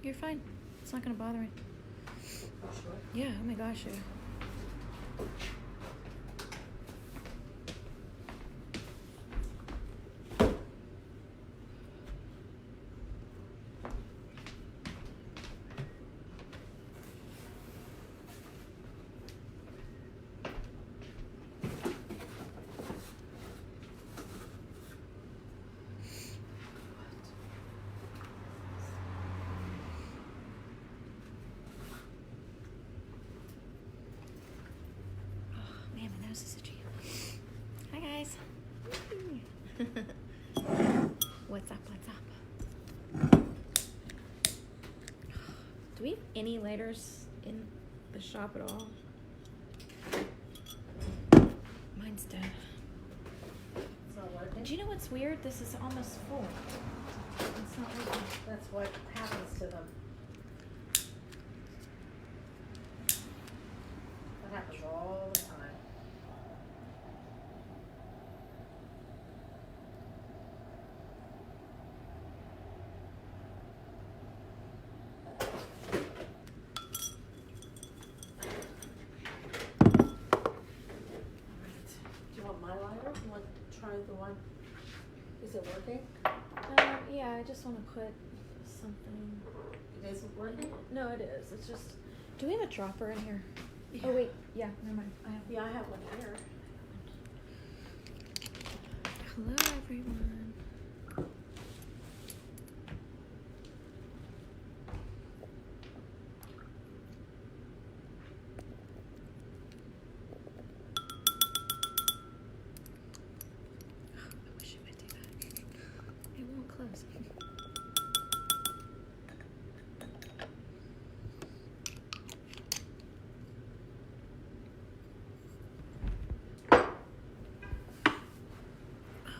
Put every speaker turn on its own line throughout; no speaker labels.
You're fine. It's not gonna bother me.
Sure.
Yeah, oh my gosh, yeah. Man, my nose is itchy. Hi guys. What's up? Do we have any lighters in the shop at all? Mine's dead.
It's not working.
Do you know what's weird? This is almost full. It's not working.
That's what happens to them. That happens all the time. Do you want my lighter? You want to try the one? Is it working?
Yeah, I just want to put something.
It isn't working?
No, it is. It's just. Do we have a dropper in here?
Yeah.
Oh wait, yeah, never mind. I have.
Yeah, I have one here.
Hello, everyone. I wish it would do that. It won't close.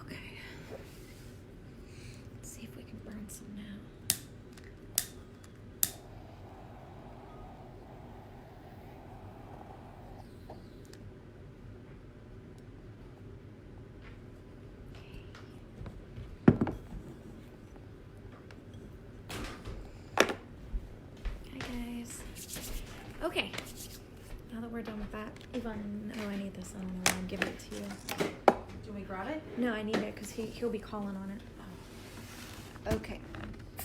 Okay. Let's see if we can burn some now. Hi guys. Okay. Now that we're done with that, Yvonne, oh, I need this. I don't know why I'm giving it to you.
Do we grab it?
No, I need it because he'll be calling on it. Okay.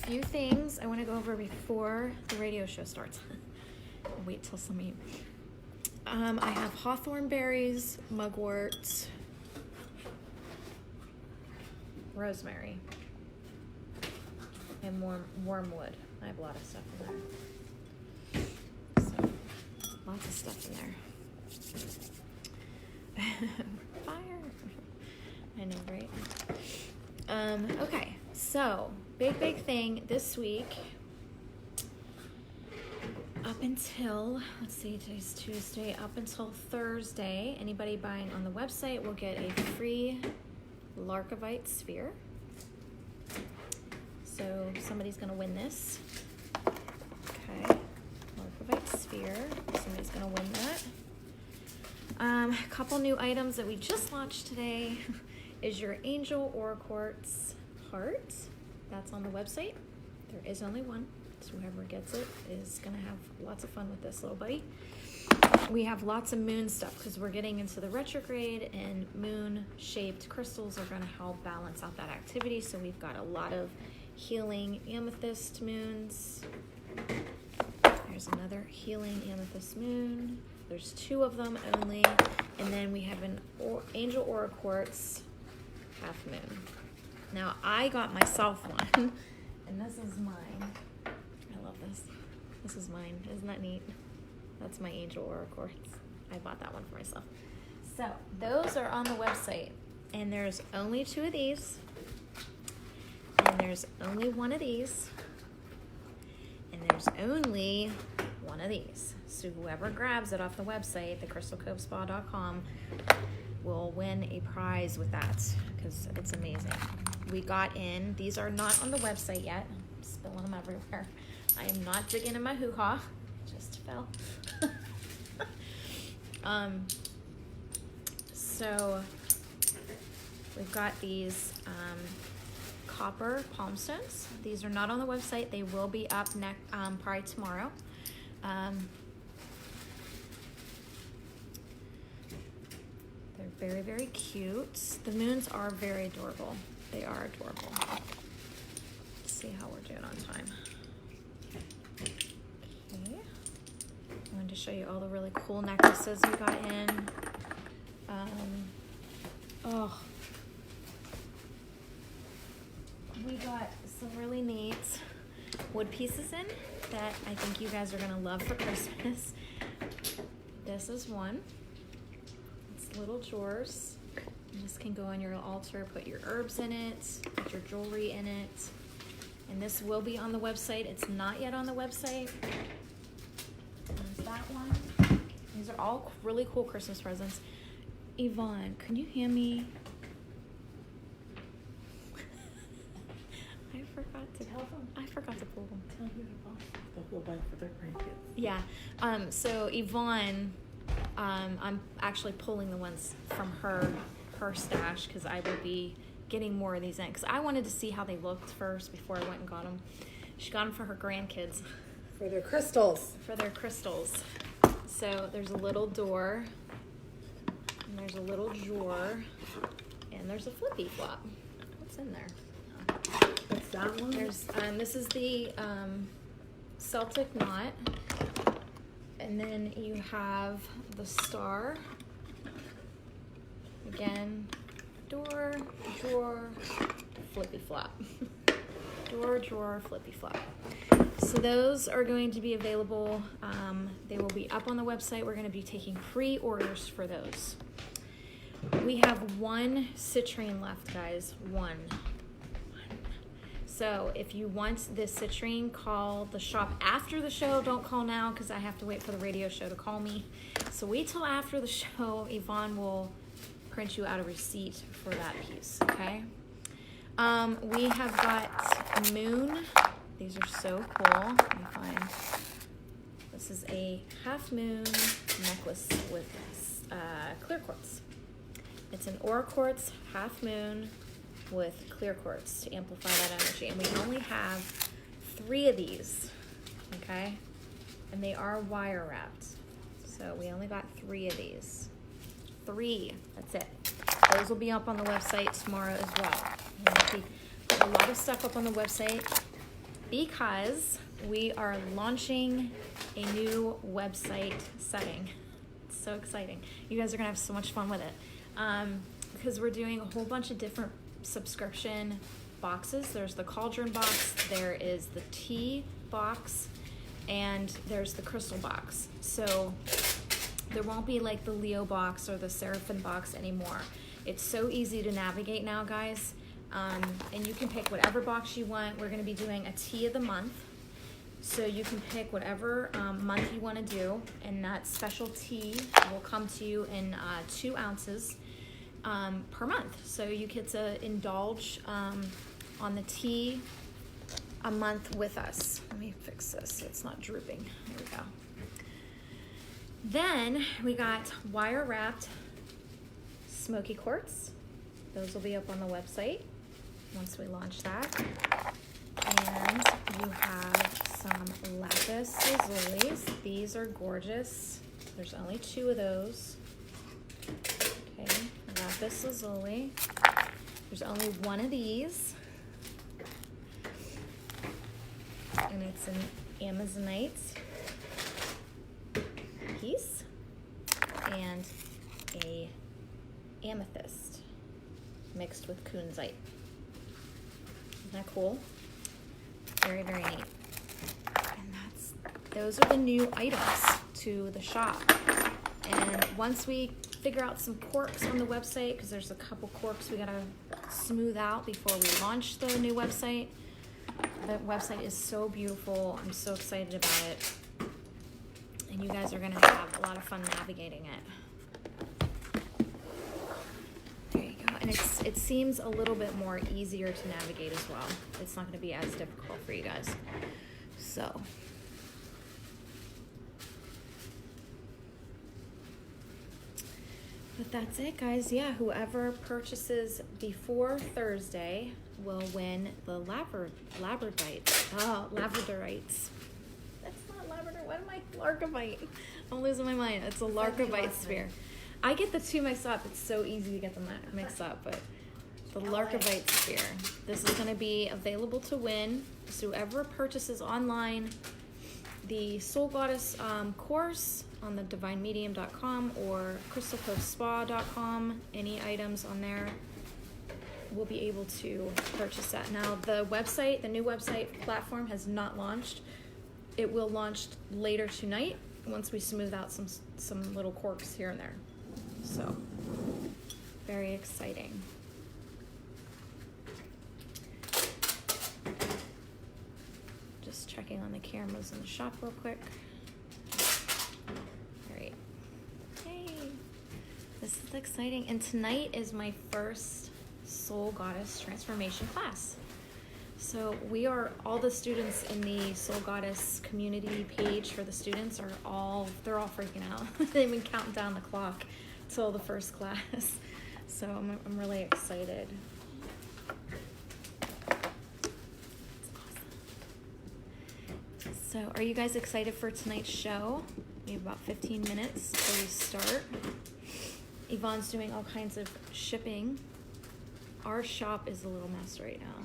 Few things I want to go over before the radio show starts. I'll wait till some of you. I have hawthorn berries, mugwort, rosemary, and wormwood. I have a lot of stuff in there. So, lots of stuff in there. Fire! I know, right? Okay, so big thing this week. Up until, let's see, today's Tuesday, up until Thursday, anybody buying on the website will get a free Larkovite sphere. So somebody's gonna win this. Okay, Larkovite sphere, somebody's gonna win that. A couple new items that we just launched today is your Angel Aura Quartz heart. That's on the website. There is only one. So whoever gets it is gonna have lots of fun with this little buddy. We have lots of moon stuff because we're getting into the retrograde, and moon-shaped crystals are gonna help balance out that activity. So we've got a lot of healing amethyst moons. There's another healing amethyst moon. There's 2 of them only, and then we have an Angel Aura Quartz half moon. Now I got myself one, and this is mine. I love this. This is mine. Isn't that neat? That's my Angel Aura Quartz. I bought that one for myself. So those are on the website, and there's only 2 of these, and there's only 1 of these, and there's only 1 of these. So whoever grabs it off the website, thecrystalcovespa.com, will win a prize with that because it's amazing. We got in, these are not on the website yet. I'm spilling them everywhere. I am not digging in my hoo-ha. Just fell. So we've got these copper palm stones. These are not on the website. They will be up next, probably tomorrow. They're very, very cute. The moons are very adorable. They are adorable. Let's see how we're doing on time. Okay. I wanted to show you all the really cool necklaces we got in. We got some really neat wood pieces in that I think you guys are gonna love for Christmas. This is one. It's little drawers. This can go on your altar, put your herbs in it, put your jewelry in it. And this will be on the website. It's not yet on the website. There's that one. These are all really cool Christmas presents. Yvonne, can you hand me? I forgot to pull them.
Tell your boss they'll go buy for their grandkids.
Yeah. So Yvonne, I'm actually pulling the ones from her stash because I will be getting more of these in because I wanted to see how they looked first before I went and got them. She got them for her grandkids.
For their crystals.
For their crystals. So there's a little door, and there's a little drawer, and there's a flippy flop. What's in there?
What's that one?
There's this is the Celtic knot, and then you have the star. Again, door, drawer, flippy flop. Door, drawer, flippy flop. So those are going to be available. They will be up on the website. We're going to be taking pre-orders for those. We have one citrine left, guys. One. So if you want this citrine, call the shop after the show. Don't call now because I have to wait for the radio show to call me. So wait till after the show. Yvonne will print you out a receipt for that piece, okay? We have got moon. These are so cool. Let me find. This is a half moon necklace with clear quartz. It's an aura quartz half moon with clear quartz to amplify that energy. And we only have 3 of these, okay? And they are wire wrapped. So we only got 3 of these. 3, that's it. Those will be up on the website tomorrow as well. We put a lot of stuff up on the website because we are launching a new website setting. It's so exciting. You guys are gonna have so much fun with it. Because we're doing a whole bunch of different subscription boxes. There's the cauldron box, there is the tea box, and there's the crystal box. So there won't be like the Leo box or the Seraphim box anymore. It's so easy to navigate now, guys. And you can pick whatever box you want. We're gonna be doing a tea of the month. So you can pick whatever month you wanna do, and that special tea will come to you in 2 ounces per month. So you get to indulge on the tea a month with us. Let me fix this so it's not drooping. There we go. Then we got wire wrapped smoky quartz. Those will be up on the website once we launch that. And you have some lapis lazulis. These are gorgeous. There's only 2 of those. Okay, lapis lazuli. There's only 1 of these. And it's an amazonite piece and a amethyst mixed with kunzite. Isn't that cool? Very, very neat. And those are the new items to the shop. And once we figure out some quirks on the website, because there's a couple quirks we gotta smooth out before we launch the new website. The website is so beautiful. I'm so excited about it. And you guys are gonna have a lot of fun navigating it. There you go. And it seems a little bit more easier to navigate as well. It's not gonna be as difficult for you guys. So. But that's it, guys. Yeah, whoever purchases before Thursday will win the Labradorites. Oh, Labradorites. That's not Labrador. What am I? Larkavite. I'm losing my mind. It's a Larkavite sphere. I get the two mixed up. It's so easy to get them mixed up, but the Larkavite sphere. This is going to be available to win. So whoever purchases online the Soul Goddess course on the divinemedium.com or crystalcoastspa.com, any items on there, will be able to purchase that. Now the website, the new website platform has not launched. It will launch later tonight once we smooth out some little quirks here and there. So very exciting. Just checking on the cameras in the shop real quick. All right. Hey, this is exciting. And tonight is my first Soul Goddess transformation class. So we are, all the students in the Soul Goddess community page for the students are they're all freaking out. They've been counting down the clock till the first class. So I'm really excited. So are you guys excited for tonight's show? We have about 15 minutes before we start. Yvonne's doing all kinds of shipping. Our shop is a little mess right now.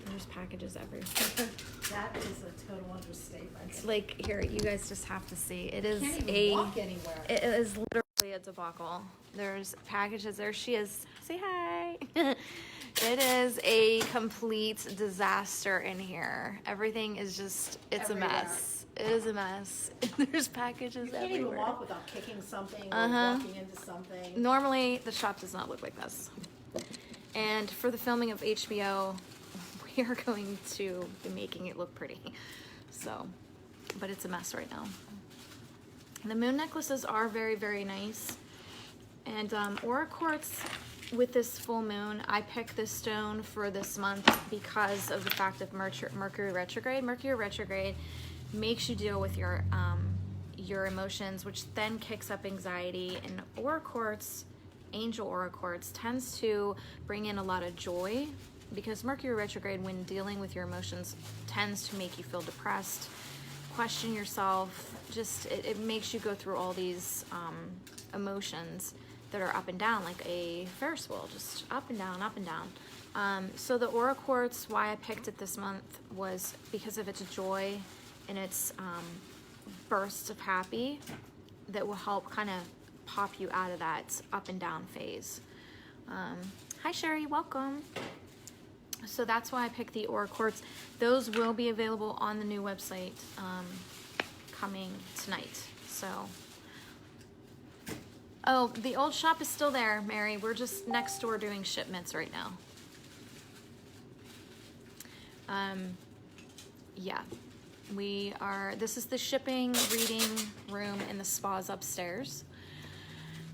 There's packages everywhere.
That is a total understatement.
Like, here, you guys just have to see. It is
Can't even walk anywhere.
It is literally a debacle. There's packages. There she is. Say hi. It is a complete disaster in here. Everything is just, it's everywhere. A mess. It is a mess. There's packages everywhere. You can't even
walk without kicking something or walking into something.
Normally, the shop does not look like this. And for the filming of HBO, we are going to be making it look pretty. So, but it's a mess right now. And the moon necklaces are very, very nice. And Aura Quartz, with this full moon, I picked this stone for this month because of the fact of Mercury retrograde. Mercury retrograde makes you deal with your emotions, which then kicks up anxiety. And Aura Quartz, Angel Aura Quartz, tends to bring in a lot of joy, because Mercury retrograde, when dealing with your emotions, tends to make you feel depressed, question yourself. Just it makes you go through all these emotions that are up and down, like a Ferris wheel, just up and down, up and down. So the Aura Quartz, why I picked it this month was because of its joy and its bursts of happy that will help kind of pop you out of that up and down phase. Hi Sherry, welcome. So that's why I picked the Aura Quartz. Those will be available on the new website coming tonight. So, oh, the old shop is still there, Mary. We're just next door doing shipments right now. Yeah, we are, this is the shipping reading room in the spas upstairs.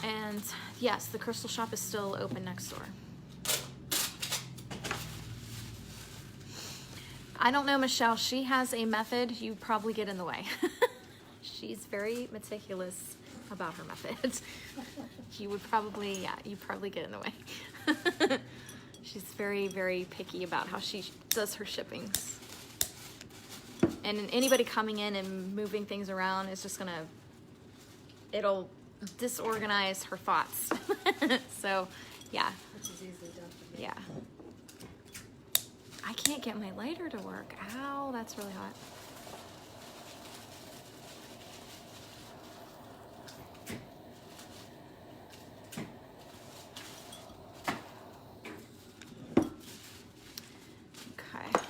And yes, the crystal shop is still open next door. I don't know, Michelle. She has a method. You probably get in the way. She's very meticulous about her methods. You would probably, yeah, you probably get in the way. She's very, very picky about how she does her shippings. And anybody coming in and moving things around is just gonna, it'll disorganize her thoughts. So, yeah.
Which is easily done for me.
Yeah. I can't get my lighter to work. Ow, that's really hot. Okay.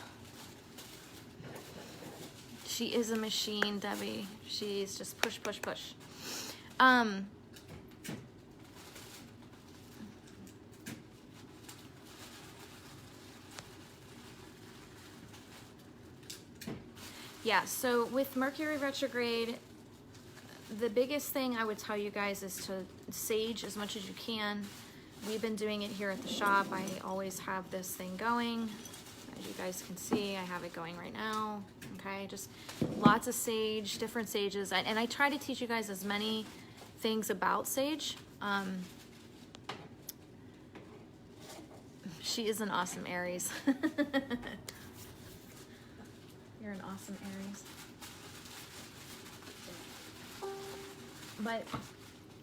She is a machine, Debbie. She's just push, push, push. Yeah, so with Mercury retrograde, the biggest thing I would tell you guys is to sage as much as you can. We've been doing it here at the shop. I always have this thing going. As you guys can see, I have it going right now. Okay, just lots of sage, different sages. And I try to teach you guys as many things about sage. She is an awesome Aries. You're an awesome Aries. But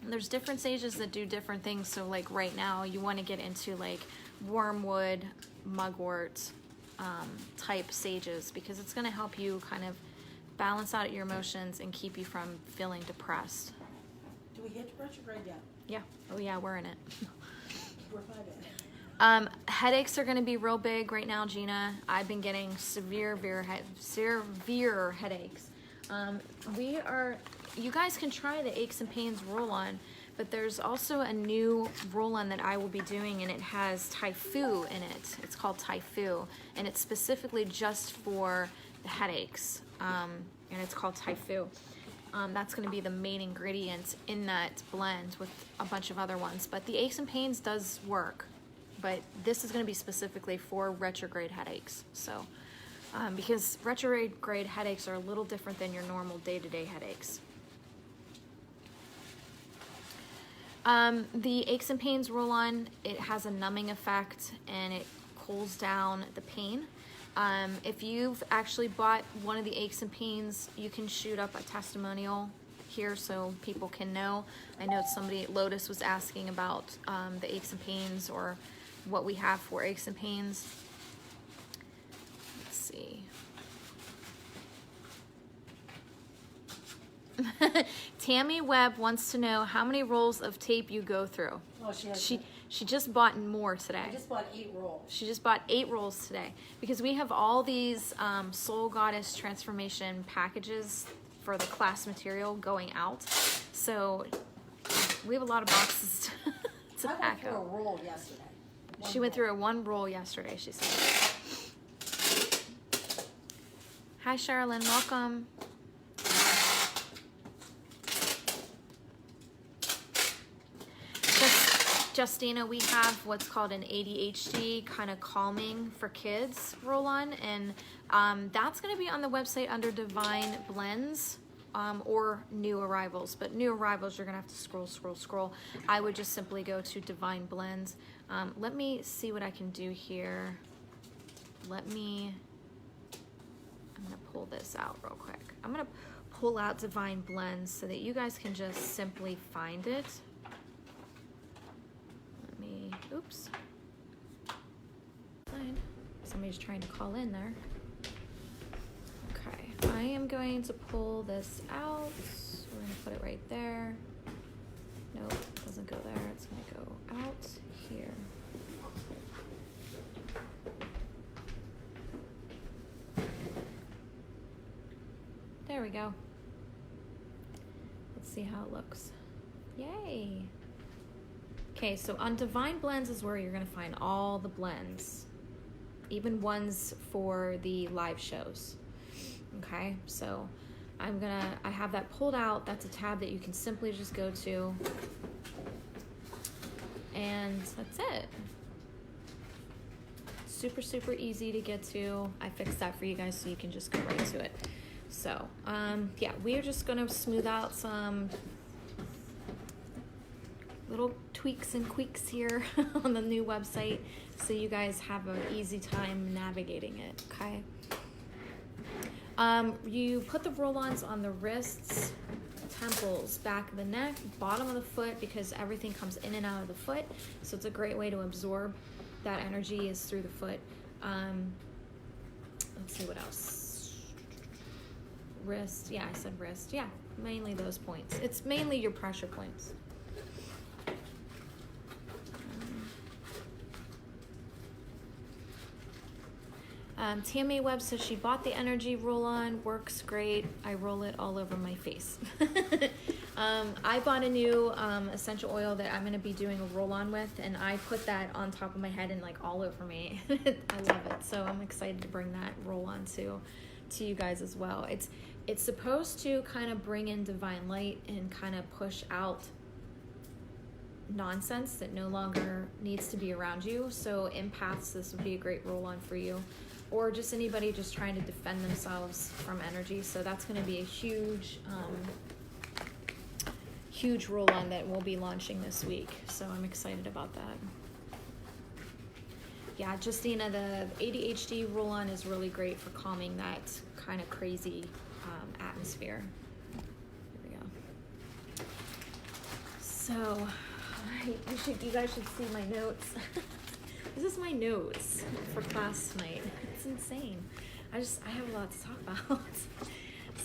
there's different sages that do different things. So like right now you want to get into like wormwood, mugwort type sages, because it's going to help you kind of balance out your emotions and keep you from feeling depressed.
Do we hit retrograde yet?
Yeah. Oh yeah, we're in it.
We're 5 in.
Headaches are going to be real big right now, Gina. I've been getting severe headaches. You guys can try the aches and pains roll-on, but there's also a new roll-on that I will be doing, and it has Taifu in it. It's called Taifu, and it's specifically just for the headaches, and it's called Taifu. That's going to be the main ingredient in that blend with a bunch of other ones. But the aches and pains does work, but this is going to be specifically for retrograde headaches. So, because retrograde headaches are a little different than your normal day-to-day headaches. The aches and pains roll-on, it has a numbing effect and it cools down the pain. If you've actually bought one of the aches and pains, you can shoot up a testimonial here so people can know. I know Lotus was asking about the aches and pains, or what we have for aches and pains. Let's see. Tammy Webb wants to know how many rolls of tape you go through.
Oh,
She just bought more today.
I just bought 8 rolls.
She just bought 8 rolls today, because we have all these Soul Goddess transformation packages for the class material going out. So we have a lot of boxes to
I
pack
went through
out.
a roll yesterday.
She went through one roll yesterday, she said. Hi, Sherilyn. Welcome. Justina, we have what's called an ADHD kind of calming for kids roll-on, and that's going to be on the website under Divine Blends or New Arrivals. But New Arrivals, you're going to have to scroll. I would just simply go to Divine Blends. Let me see what I can do here. I'm going to pull this out real quick. I'm going to pull out Divine Blends so that you guys can just simply find it. Oops. Fine. Somebody's trying to call in there. Okay. I am going to pull this out. We're going to put it right there. Nope, it doesn't go there. It's going to go out here. There we go. Let's see how it looks. Yay. Okay, so on Divine Blends is where you're going to find all the blends, even ones for the live shows. Okay, so I have that pulled out. That's a tab that you can simply just go to, and that's it. Super easy to get to. I fixed that for you guys so you can just go right to it. So, yeah, we are just going to smooth out some little tweaks and queaks here on the new website so you guys have an easy time navigating it, okay? You put the roll-ons on the wrists, temples, back of the neck, bottom of the foot, because everything comes in and out of the foot, so it's a great way to absorb that energy is through the foot. Let's see what else. Wrist, yeah, I said wrist. Yeah, mainly those points. It's mainly your pressure points. Tammy Webb says she bought the energy roll-on, works great. I roll it all over my face. I bought a new essential oil that I'm going to be doing a roll-on with, and I put that on top of my head and like all over me. I love it. So I'm excited to bring that roll-on to you guys as well. It's supposed to kind of bring in divine light and kind of push out nonsense that no longer needs to be around you. So empaths, this would be a great roll-on for you, or just anybody just trying to defend themselves from energy. So that's going to be a huge roll-on that we'll be launching this week. So I'm excited about that. yeah, Justina, the ADHD roll-on is really great for calming that kind of crazy atmosphere. There we go. So, you guys should see my notes. This is my notes for class tonight. It's insane. I have a lot to talk about.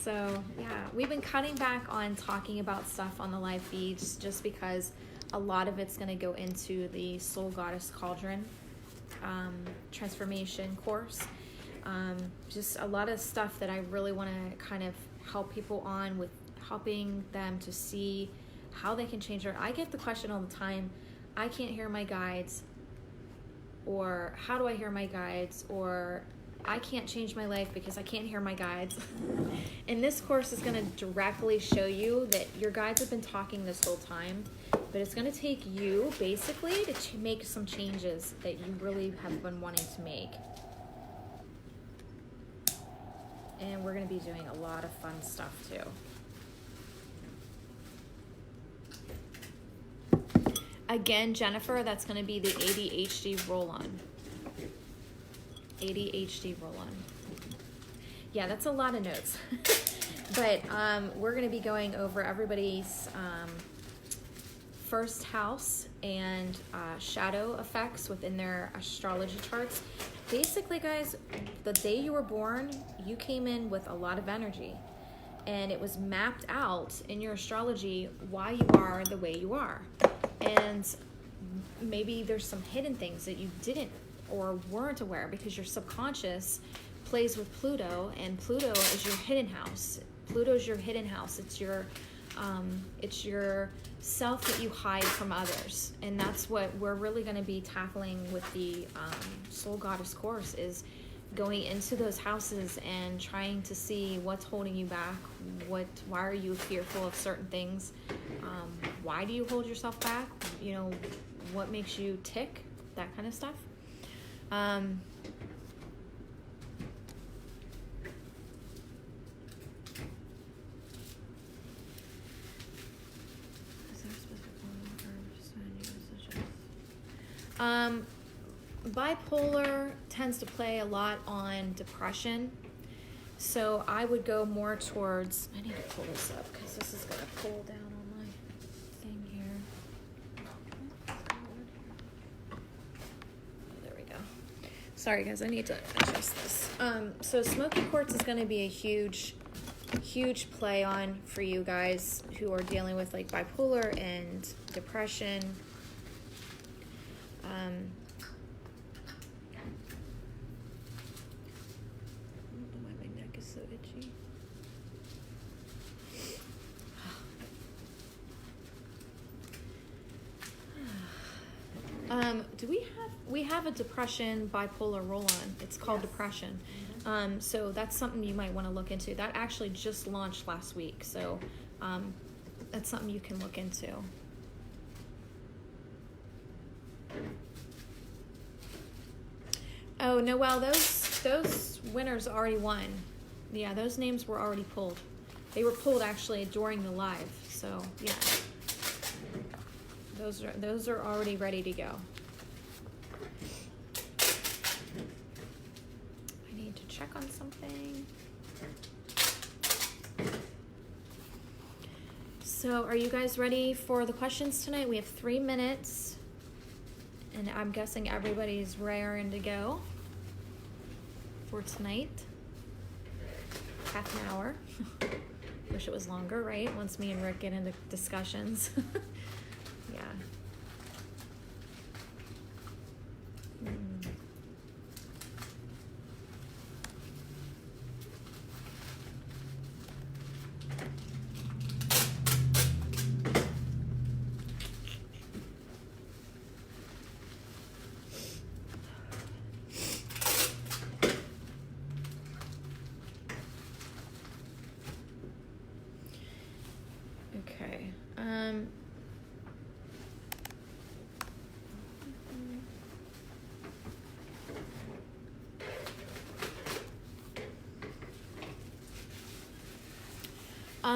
So, yeah, we've been cutting back on talking about stuff on the live feeds just because a lot of it's going to go into the Soul Goddess Cauldron transformation course. Just a lot of stuff that I really want to kind of help people on with, helping them to see how they can change their... I get the question all the time, I can't hear my guides, or how do I hear my guides, or I can't change my life because I can't hear my guides. And this course is going to directly show you that your guides have been talking this whole time, but it's going to take you basically to make some changes that you really have been wanting to make. And we're going to be doing a lot of fun stuff too. Again, Jennifer, that's going to be the ADHD roll-on. ADHD roll-on. Yeah, that's a lot of notes. But we're going to be going over everybody's first house and shadow effects within their astrology charts. Basically, guys, the day you were born, you came in with a lot of energy. And it was mapped out in your astrology why you are the way you are. And maybe there's some hidden things that you didn't or weren't aware, because your subconscious plays with Pluto, and Pluto is your hidden house. Pluto is your hidden house. It's your self that you hide from others, and that's what we're really going to be tackling with the Soul Goddess course, is going into those houses and trying to see what's holding you back. Why are you fearful of certain things? Why do you hold yourself back? You know, what makes you tick? That kind of stuff. Bipolar tends to play a lot on depression, so I would go more towards... I need to pull this up because this is going to pull down on my thing here. Oh, there we go. Sorry guys, I need to adjust this. So smoky quartz is going to be a huge play on for you guys who are dealing with like bipolar and depression. My neck is so itchy. We have a depression bipolar roll-on. It's called depression. So that's something you might want to look into. That actually just launched last week, so that's something you can look into. Oh, no, well, those winners already won. Yeah, those names were already pulled. They were pulled actually during the live, so yeah. Those are already ready to go. I need to check on something. So are you guys ready for the questions tonight? We have 3 minutes, and I'm guessing everybody's raring to go for tonight. Half an hour. Wish it was longer, right? Once me and Rick get into discussions. Yeah. Okay.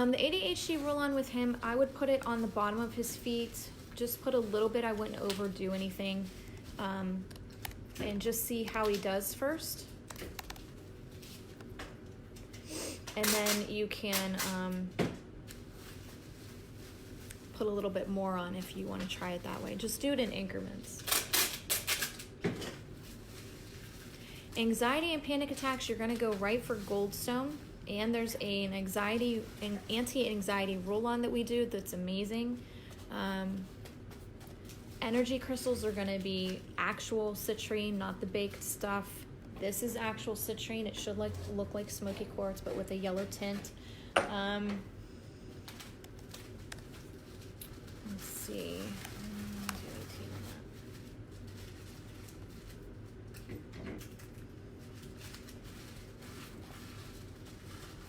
The ADHD roll-on with him, I would put it on the bottom of his feet. Just put a little bit. I wouldn't overdo anything. and just see how he does first. And then you can put a little bit more on if you want to try it that way. Just do it in increments. Anxiety and panic attacks, you're going to go right for Goldstone. And there's an anti-anxiety roll-on that we do that's amazing. Energy crystals are going to be actual citrine, not the baked stuff. This is actual citrine. It should look like smoky quartz, but with a yellow tint. Let's see.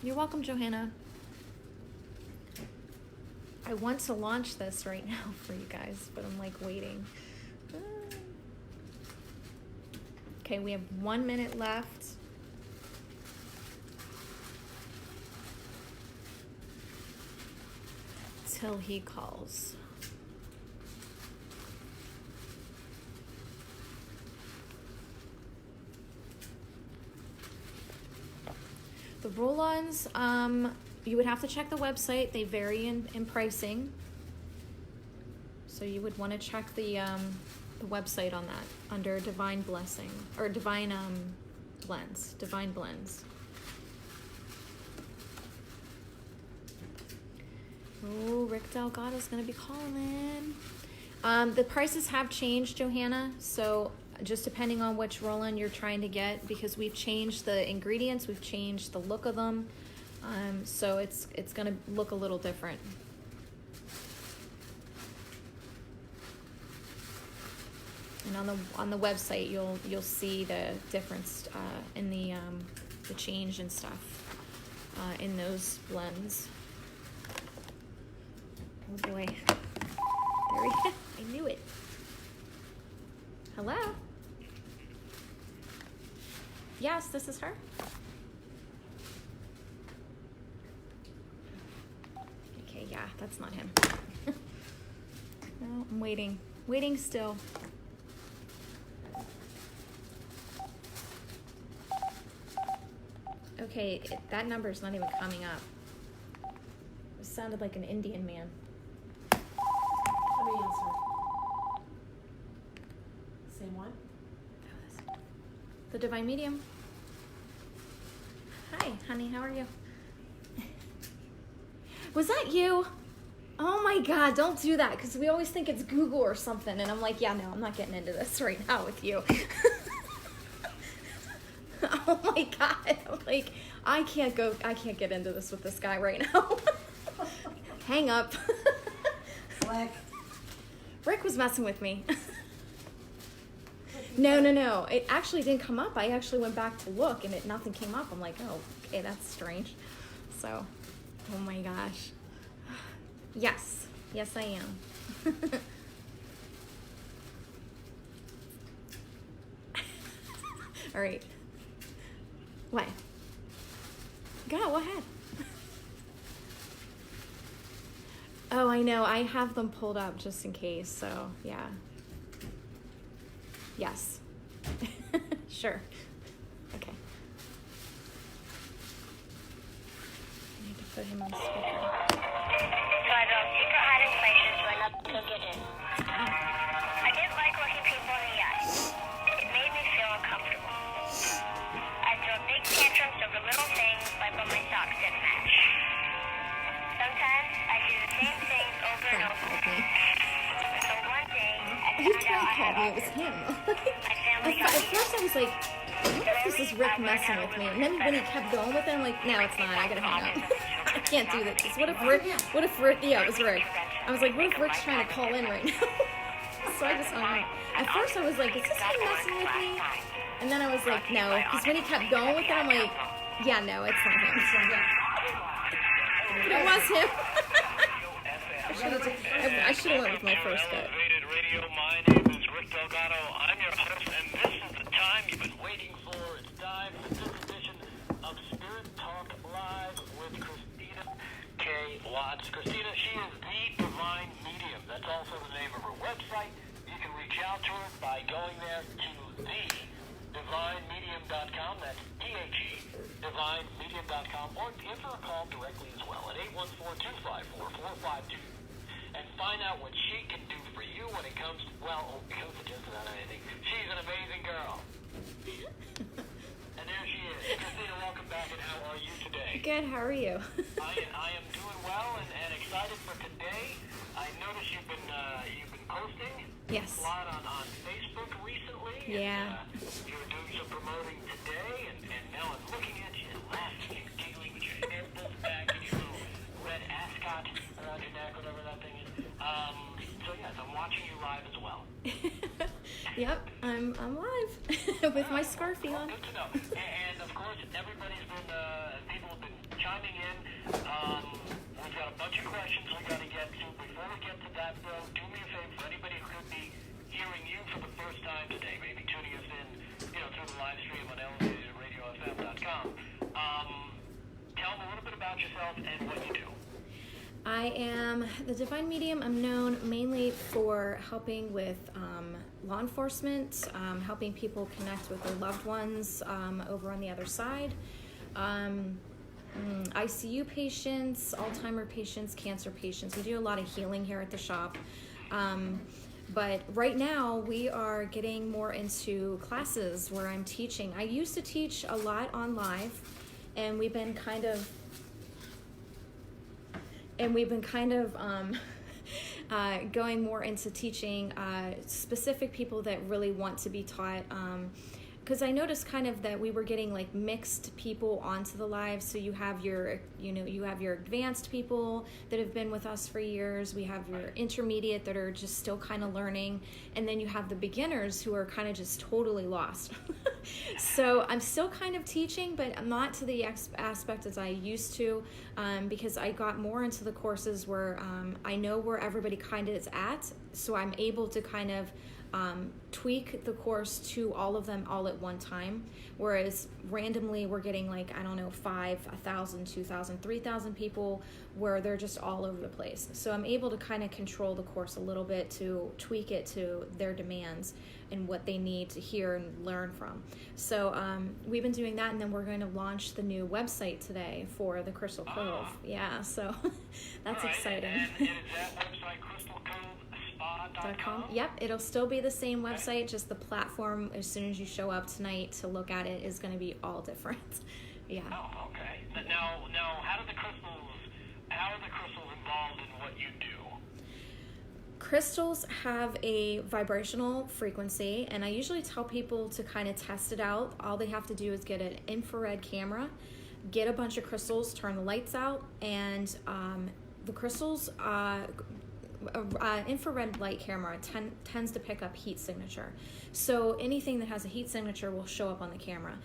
You're welcome, Johanna. I want to launch this right now for you guys, but I'm like waiting. Okay, we have 1 minute left. Till he calls. The roll-ons, you would have to check the website. They vary in pricing. So you would want to check the website on that under Divine Blessing or Divine Blends. Divine Blends. Oh, Rick Delgado's gonna be calling in. The prices have changed, Johanna. So just depending on which roll-on you're trying to get, because we've changed the ingredients, we've changed the look of them, so it's gonna look a little different. And on the website, you'll see the difference in the change and stuff in those blends. Oh boy, there we go. I knew it. Hello? Yes, this is her. Okay, yeah, that's not him. No, I'm waiting. Waiting still. Okay, that number's not even coming up. It sounded like an Indian man.
Let me answer. Same one?
The Divine Medium. Hi, honey, how are you? Was that you? Oh my God, don't do that, because we always think it's Google or something, and I'm like, yeah, no, I'm not getting into this right now with you. Oh my God, I'm like, I can't get into this with this guy right now. Hang up.
Black.
Rick was messing with me. No. It actually didn't come up. I actually went back to look and nothing came up. I'm like, oh, okay, that's strange. So, oh my gosh. Yes, I am. All right. What? Go ahead. Oh, I know. I have them pulled up just in case. So, yeah. Yes. Sure. Okay. I need to put him on speaker.
So I built secret hiding places where nothing could get in. I didn't like looking people in the eye. It made me feel uncomfortable. I throw big tantrums over little things like when my socks didn't match. Sometimes I do the same things over and over. So one day, I
He
found out I had
called me. It was him.
my family
At first I was like, I wonder if this is Rick messing with me. And then when he kept going with it, I'm like, no, it's not. I gotta hang up. I can't do this. What if Rick, yeah, it was Rick. I was like, what if Rick's trying to call in right now? So I just hung up. At first I was like, is this him messing with me? And then I was like, no. Because when he kept going with it, I'm like, yeah, no, it's not him. But it was him. I should have went with my first gut.
My name is Rick Delgado. I'm your host, and this is the time you've been waiting for. It's time for this edition of Spirit Talk Live with Christina K. Watts. Christina, she is the Divine Medium. That's also the name of her website. You can reach out to her by going there to the divinemedium.com. That's THE, divinemedium.com. Or give her a call directly as well at 814-254-4522. And find out what she can do for you when it comes to, well, it comes to just about anything. She's an amazing girl. And there she is. Christina, welcome back, and how are you today?
Good, how are you?
I am doing well and excited for today. I noticed you've been posting
Yes.
a lot on Facebook recently.
Yeah.
And, you were doing some promoting today, and now I'm looking at you laughing and giggling with your hair pulled back and your little red ascot around your neck, whatever that thing is. So yes, I'm watching you live as well.
Yep, I'm live with my scarfie on.
Good to know. And of course, everybody's been, people have been chiming in. We've got a bunch of questions we got to get to. Before we get to that, though, do me a favor, for anybody who could be hearing you for the first time today, maybe tuning us in, through the live stream on elevatedradiofm.com. Tell them a little bit about yourself and what you do.
I am the Divine Medium. I'm known mainly for helping with law enforcement, helping people connect with their loved ones over on the other side. ICU patients, Alzheimer patients, cancer patients. We do a lot of healing here at the shop. But right now we are getting more into classes where I'm teaching. I used to teach a lot on live, and we've been kind of going more into teaching specific people that really want to be taught, because I noticed kind of that we were getting like mixed people onto the live. So you have your advanced people that have been with us for years. We have your intermediate that are just still kind of learning. And then you have the beginners who are kind of just totally lost. So I'm still kind of teaching, but I'm not to the aspect as I used to, because I got more into the courses where I know where everybody kind of is at. So I'm able to kind of tweak the course to all of them all at one time, whereas randomly we're getting 5, 1,000, 2,000, 3,000 people where they're just all over the place. So I'm able to kind of control the course a little bit to tweak it to their demands and what they need to hear and learn from. So we've been doing that, and then we're going to launch the new website today for the Crystal Cove. Yeah, so that's exciting.
And is that website crystalcovespa.com?
Yep, it'll still be the same website, just the platform as soon as you show up tonight to look at it is going to be all different. Yeah.
Oh, okay. Now, how are the crystals involved in what you do?
Crystals have a vibrational frequency, and I usually tell people to kind of test it out. All they have to do is get an infrared camera, get a bunch of crystals, turn the lights out, and the crystals, infrared light camera tends to pick up heat signature. So anything that has a heat signature will show up on the camera.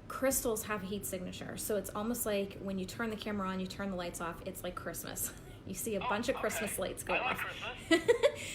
Crystals have a heat signature, so it's almost like when you turn the camera on, you turn the lights off, it's like Christmas. You see a bunch of Christmas lights go off.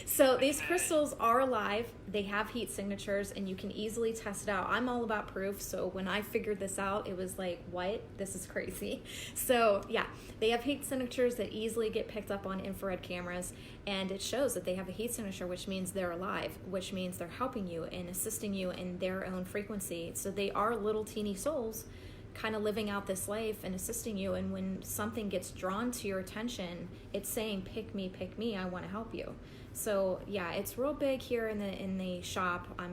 So these crystals are alive. They have heat signatures, and you can easily test it out. I'm all about proof, so when I figured this out, it was like, what? This is crazy. So yeah, they have heat signatures that easily get picked up on infrared cameras, and it shows that they have a heat signature, which means they're alive, which means they're helping you and assisting you in their own frequency. So they are little teeny souls kind of living out this life and assisting you, and when something gets drawn to your attention, it's saying, pick me, I want to help you. So yeah, it's real big here in the shop. I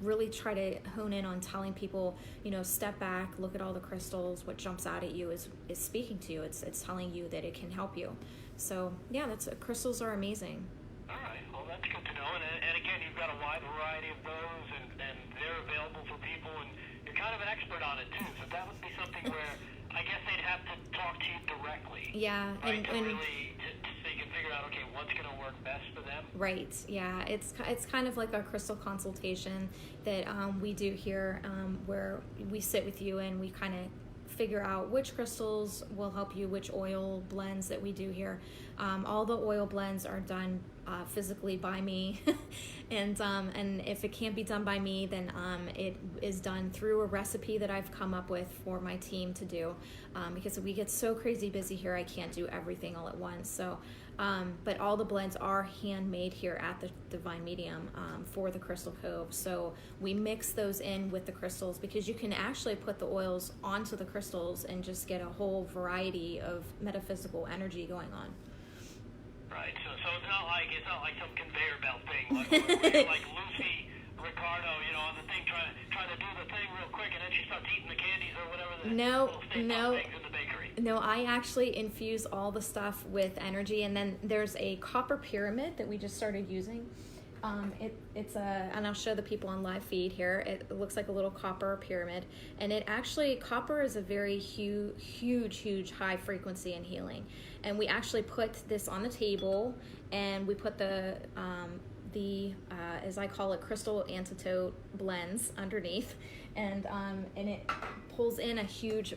really try to hone in on telling people, step back, look at all the crystals. What jumps out at you is speaking to you. It's telling you that it can help you. So yeah, crystals are amazing.
All right, well that's good to know. And again, you've got a wide variety of those, and they're available for people, and you're kind of an expert on it too. So that would be something where I guess they'd have to talk to you directly. Yeah, right? So you can figure out, okay, what's going to work best for them.
Right. Yeah, it's kind of like a crystal consultation that we do here, where we sit with you and we kind of figure out which crystals will help you, which oil blends that we do here. All the oil blends are done physically by me. And if it can't be done by me, then it is done through a recipe that I've come up with for my team to do, because we get so crazy busy here, I can't do everything all at once. So, but all the blends are handmade here at the Divine Medium for the Crystal Cove. So we mix those in with the crystals, because you can actually put the oils onto the crystals and just get a whole variety of metaphysical energy going on.
Right. So it's not like some conveyor belt thing, like Lucy Ricardo, on the thing, trying to do the thing real quick, and then she starts eating the candies or whatever the little things in the bakery.
No, I actually infuse all the stuff with energy, and then there's a copper pyramid that we just started using. And I'll show the people on live feed here. It looks like a little copper pyramid, and copper is a very huge high frequency in healing. And we actually put this on the table, and we put the as I call it, crystal antidote blends underneath, and it pulls in a huge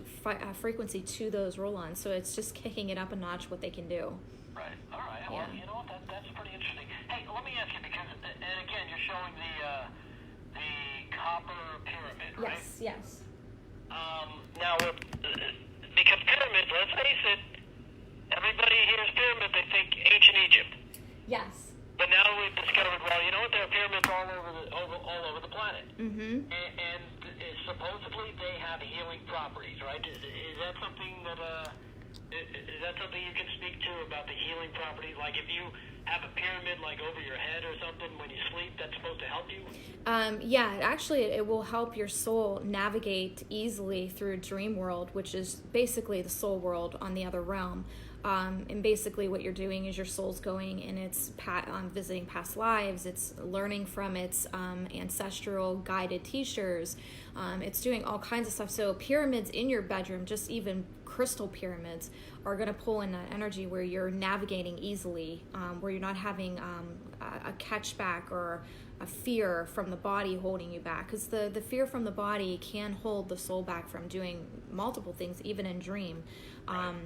frequency to those roll-ons. So it's just kicking it up a notch what they can do.
Right. All right.
Yeah.
Well, you know what? That's pretty interesting. Hey, let me ask you, because, and again, you're showing the copper pyramid, right?
Yes.
Now, because pyramids, let's face it, everybody hears pyramid, they think ancient Egypt.
Yes.
But now we've discovered, well, you know what? There are pyramids all over the planet.
Mm-hmm.
And supposedly they have healing properties, right? Is that something that is that something you can speak to about the healing properties? Like if you have a pyramid like over your head or something when you sleep, that's supposed to help you?
Yeah, actually it will help your soul navigate easily through dream world, which is basically the soul world on the other realm. And basically what you're doing is your soul's going and it's visiting past lives. It's learning from its ancestral guided teachers. It's doing all kinds of stuff. So pyramids in your bedroom, just even crystal pyramids, are going to pull in that energy where you're navigating easily, where you're not having a catchback or a fear from the body holding you back. Because the fear from the body can hold the soul back from doing multiple things, even in dream.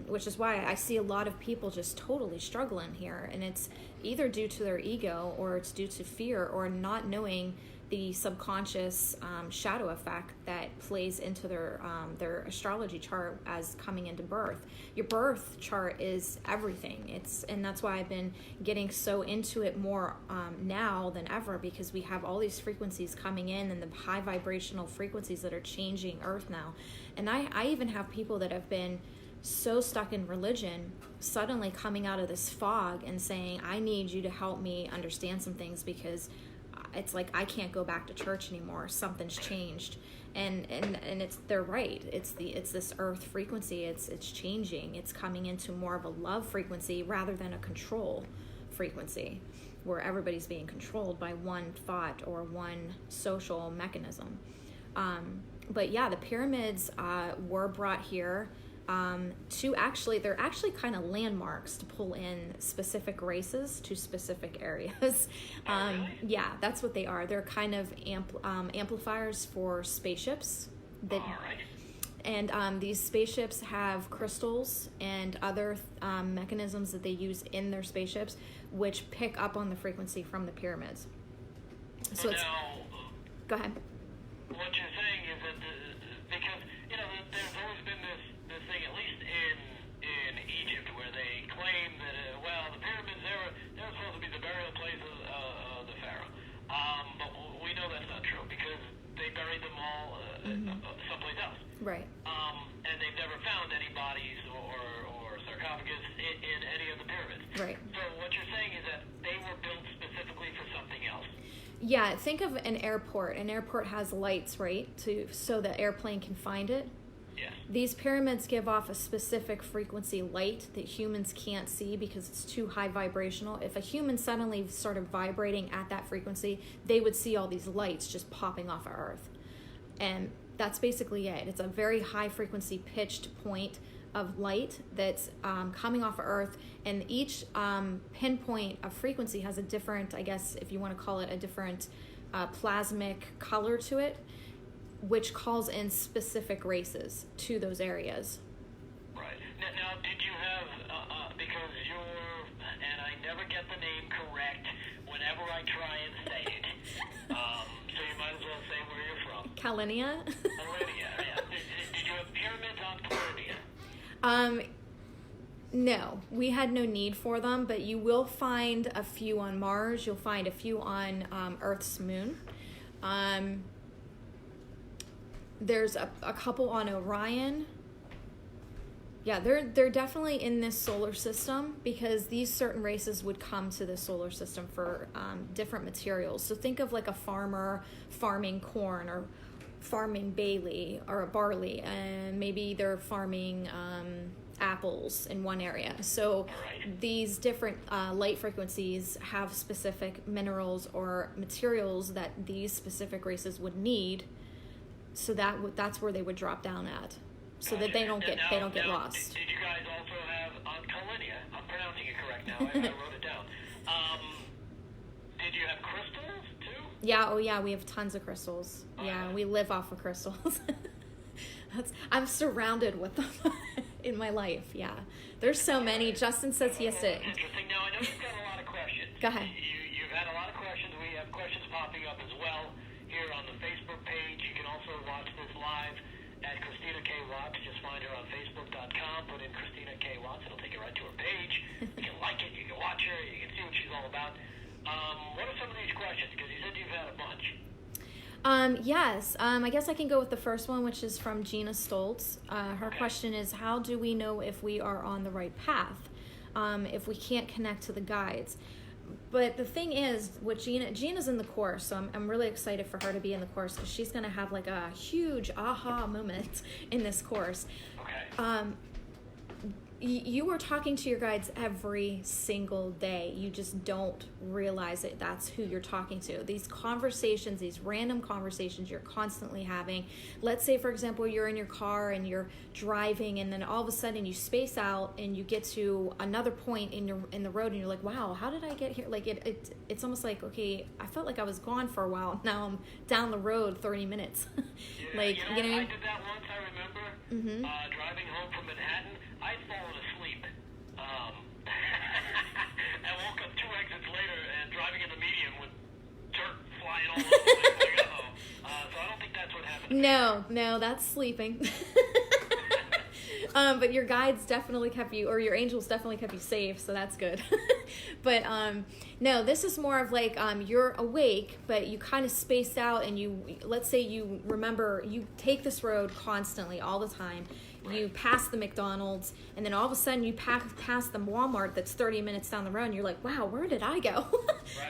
Which is why I see a lot of people just totally struggling here. And it's either due to their ego, or it's due to fear, or not knowing the subconscious shadow effect that plays into their astrology chart as coming into birth. Your birth chart is everything. And that's why I've been getting so into it more now than ever, because we have all these frequencies coming in, and the high vibrational frequencies that are changing Earth now. And I even have people that have been so stuck in religion suddenly coming out of this fog and saying, I need you to help me understand some things, because it's like I can't go back to church anymore. Something's changed. And they're right. It's this earth frequency. It's changing. It's coming into more of a love frequency rather than a control frequency, where everybody's being controlled by one thought or one social mechanism. But yeah, the pyramids were brought here they're actually kind of landmarks to pull in specific races to specific areas. Yeah, that's what they are. They're kind of amplifiers for spaceships. And these spaceships have crystals and other mechanisms that they use in their spaceships, which pick up on the frequency from the pyramids. So it's... Go ahead.
What you're saying is that because there's always been this thing, at least in Egypt, where they claim that the pyramids they're supposed to be the burial place of the pharaoh. But we know that's not true, because they buried them all someplace else.
Right.
And they've never found any bodies or sarcophagus in any of the pyramids.
Right.
So what you're saying is that they were built specifically for something else.
Yeah, think of an airport. An airport has lights, right, so the airplane can find it.
Yes.
These pyramids give off a specific frequency light that humans can't see because it's too high vibrational. If a human suddenly started vibrating at that frequency, they would see all these lights just popping off of Earth. And that's basically it. It's a very high frequency pitched point of light that's coming off of Earth, and each pinpoint of frequency has a different, I guess if you want to call it, a different plasmic color to it, which calls in specific races to those areas.
Right. Now did you have, because and I never get the name correct whenever I try and say it. So you might as well say where you're from.
Calinia?
Calinia, yeah. Did you have pyramids on Calinia?
No, we had no need for them, but you will find a few on Mars. You'll find a few on Earth's moon. There's a couple on Orion. Yeah, they're definitely in this solar system because these certain races would come to the solar system for different materials. So think of like a farmer farming corn or farming barley, and maybe they're farming apples in one area. So these different light frequencies have specific minerals or materials that these specific races would need. So that's where they would drop down at. So that they don't get lost.
Did you guys also have on Calinia? I'm pronouncing it correct now. I wrote it down. Did you have crystals too?
Yeah. Oh yeah. We have tons of crystals. Yeah. We live off of crystals. I'm surrounded with them in my life. Yeah. There's so many. Justin says he has to.
Interesting. Now I know you've got a lot of questions.
Go ahead.
You've had a lot of questions. We have questions popping up as well here on the Facebook page. You can also watch this live at Christina K. Watts. Just find her on Facebook.com. Put in Christina K. Watts. It'll take you right to her page. You can like it. You can watch her. You can see what she's all about. What are some of these questions? Because you said you've had a bunch.
Yes. I guess I can go with the first one, which is from Gina Stoltz. Her question is, how do we know if we are on the right path if we can't connect to the guides? But the thing is, what Gina's in the course, so I'm really excited for her to be in the course because she's going to have like a huge aha moment in this course.
Okay.
You are talking to your guides every single day. You just don't realize it. That's who you're talking to. These conversations, these random conversations you're constantly having. Let's say, for example, you're in your car and you're driving, and then all of a sudden you space out and you get to another point in the road, and you're like, "Wow, how did I get here?" Like it's almost like, okay, I felt like I was gone for a while. Now I'm down the road 30 minutes.
Yeah,
like
you know what? I did that once. I remember driving home from Manhattan. I'd fallen asleep. I woke up 2 exits later and driving in the median with dirt flying all over the place. Like, so I don't think that's what happened.
No, that's sleeping. But your guides definitely kept you, or your angels definitely kept you safe, so that's good. But no, this is more of like you're awake, but you kind of spaced out, and let's say you remember, you take this road constantly, all the time. You pass the McDonald's, and then all of a sudden you pass the Walmart that's 30 minutes down the road, and you're like, wow, where did I go?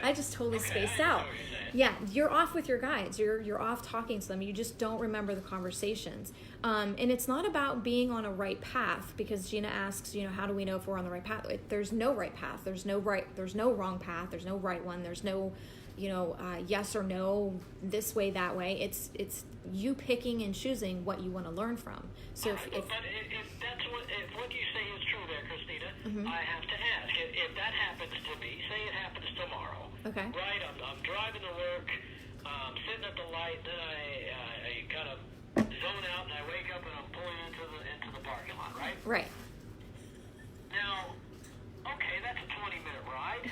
I just totally spaced out. Yeah, you're off with your guides. You're off talking to them. You just don't remember the conversations. And it's not about being on a right path, because Gina asks, how do we know if we're on the right path? There's no right path. There's no wrong path. There's no right one. There's no yes or no, this way, that way. It's you picking and choosing what you want to learn from. So if
what you say is true there, Christina, I have to ask. If that happens to me, say it happens tomorrow.
Okay.
Right, I'm driving to work, sitting at the light, then I kind of zone out, and I wake up and I'm pulling into the parking lot, right?
Right.
Now, okay, that's a 20-minute ride,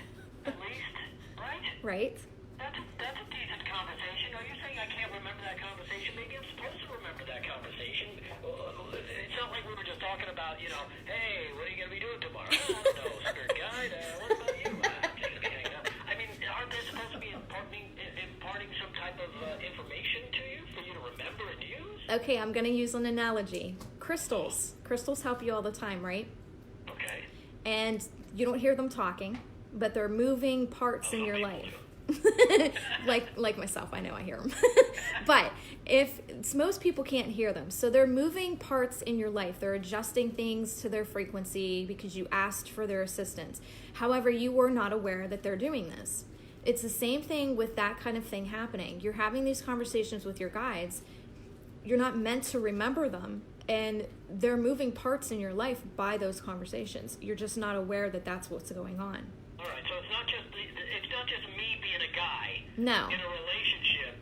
at least, right?
Right.
That's a decent conversation. Are you saying I can't remember that conversation? Maybe I'm supposed to remember that conversation. It's not like we were just talking about, hey, what are you going to be doing tomorrow? I don't know, spirit guide. What about you? I'm just hanging out. I mean, aren't they supposed to be imparting some type of information to you for you to remember and use?
Okay, I'm going to use an analogy. Crystals. Crystals help you all the time, right?
Okay.
And you don't hear them talking, but they're moving parts in your life. like myself, I know I hear them. But most people can't hear them, so they're moving parts in your life. They're adjusting things to their frequency because you asked for their assistance. However, you were not aware that they're doing this. It's the same thing with that kind of thing happening. You're having these conversations with your guides. You're not meant to remember them, and they're moving parts in your life by those conversations. You're just not aware that that's what's going on.
All right, so it's not just me being a guy
No.
in a relationship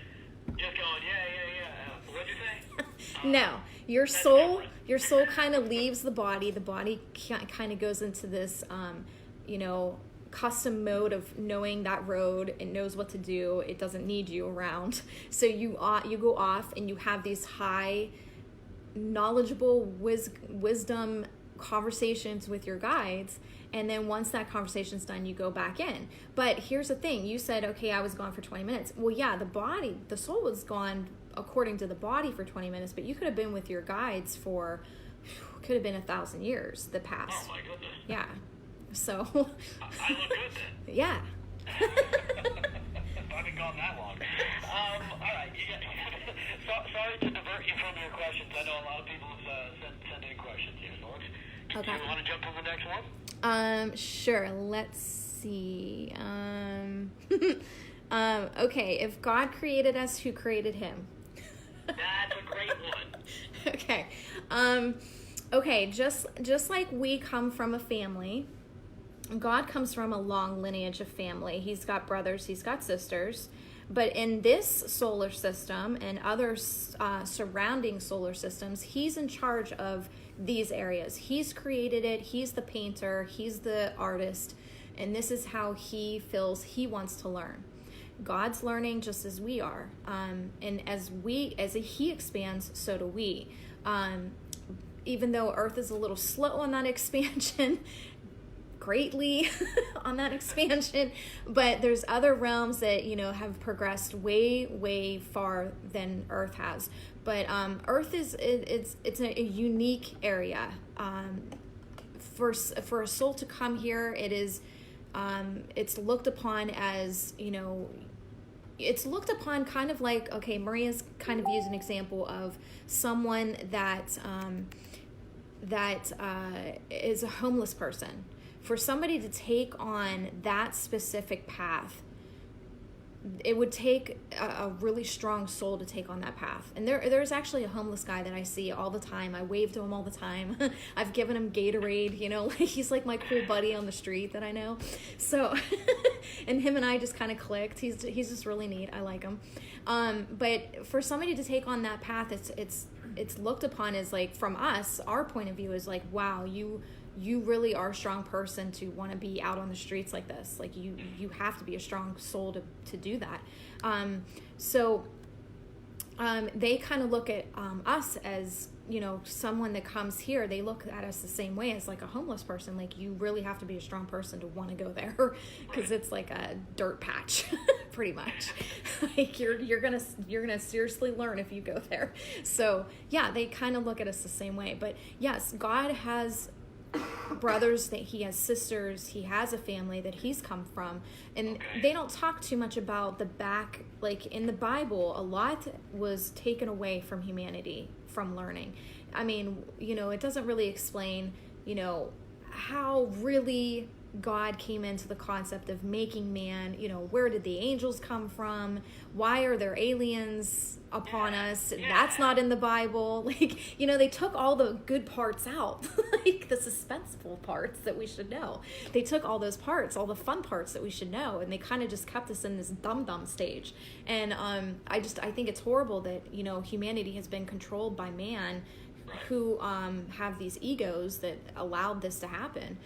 just going, yeah. What'd you say?
No. Your soul kind of leaves the body. The body kind of goes into this, custom mode of knowing that road. It knows what to do. It doesn't need you around. So you go off and you have these high knowledgeable wisdom conversations with your guides, and then once that conversation's done, you go back in. But here's the thing, you said, okay, I was gone for 20 minutes. Well, yeah, the soul was gone according to the body for 20 minutes, but you could have been with your guides for, could have been 1,000 years that passed.
Oh my goodness.
Yeah. So
I look good then.
yeah.
I've been gone that long. All right. Sorry to divert you from your questions. I know a lot of people have sent in questions here, folks.
Okay.
Do you want to jump to the next one?
Sure. Let's see. Okay. If God created us, who created him?
That's a great one.
Okay. Okay. Just like we come from a family, God comes from a long lineage of family. He's got brothers, he's got sisters. But in this solar system and other surrounding solar systems, he's in charge of these areas. He's created it. He's the painter. He's the artist. And this is how he feels he wants to learn. God's learning just as we are. And as he expands, so do we. Even though Earth is a little slow on that expansion, greatly on that expansion, but there's other realms that have progressed way far than Earth has. But Earth it's a unique area. For a soul to come here, it is it's looked upon as it's looked upon kind of like, okay, Maria's kind of used an example of someone that is a homeless person. For somebody to take on that specific path, it would take a really strong soul to take on that path. And there's actually a homeless guy that I see all the time. I wave to him all the time. I've given him Gatorade, he's like my cool buddy on the street that I know. So, and him and I just kind of clicked. He's just really neat. I like him. But for somebody to take on that path, it's looked upon as like, from us, our point of view is like, wow, you really are a strong person to want to be out on the streets like this. Like you have to be a strong soul to do that. So they kind of look at us as, someone that comes here, they look at us the same way as like a homeless person. Like, you really have to be a strong person to want to go there, because it's like a dirt patch, pretty much. Like you're gonna seriously learn if you go there. So yeah, they kind of look at us the same way. But yes, God has brothers, that he has sisters, he has a family that he's come from, and they don't talk too much about the back. Like in the Bible, a lot was taken away from humanity from learning. I mean, it doesn't really explain, how really God came into the concept of making man. Where did the angels come from? Why are there aliens upon us? That's not in the Bible. Like, they took all the good parts out, like the suspenseful parts that we should know. They took all those parts, all the fun parts that we should know, and they kind of just kept us in this dumb stage. And I think it's horrible that, humanity has been controlled by man, who have these egos that allowed this to happen.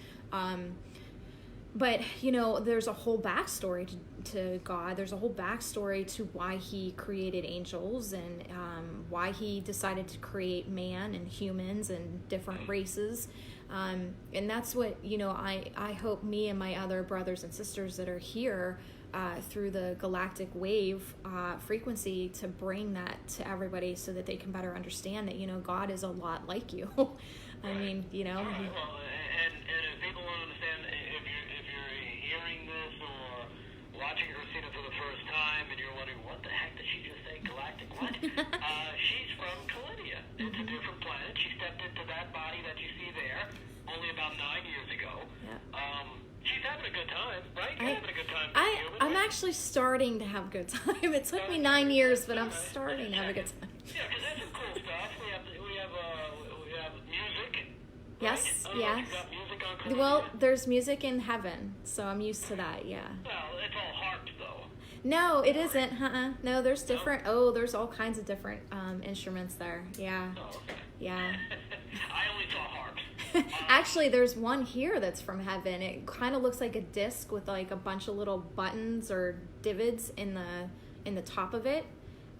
But, there's a whole backstory to God. There's a whole backstory to why he created angels, and why he decided to create man and humans and different races. And that's what, I hope me and my other brothers and sisters that are here through the galactic wave frequency, to bring that to everybody so that they can better understand that, God is a lot like you. I mean,
Well, and if people don't understand, if you're hearing this or watching Christina for the first time and you're wondering, what the heck did she just say, galactic what? She's from Calidia. It's a different planet. She stepped into that body that you see there only about 9 years ago. Yeah. She's having a good time, right? You're having a good time.
I'm actually starting to have a good time. It took me 9 years, but I'm starting to have a good time.
Yeah, because that's some cool stuff. We have music.
Yes,
right?
yeah.
You've got music on Calidia.
Well, there's music in heaven, so I'm used to that, yeah.
Well, it's all harps, though.
No, it isn't. No, there's different. Oh, there's all kinds of different instruments there. Yeah.
Oh, okay.
Yeah.
I only saw harps.
Actually, there's one here that's from heaven. It kind of looks like a disc with like a bunch of little buttons or divots in the top of it.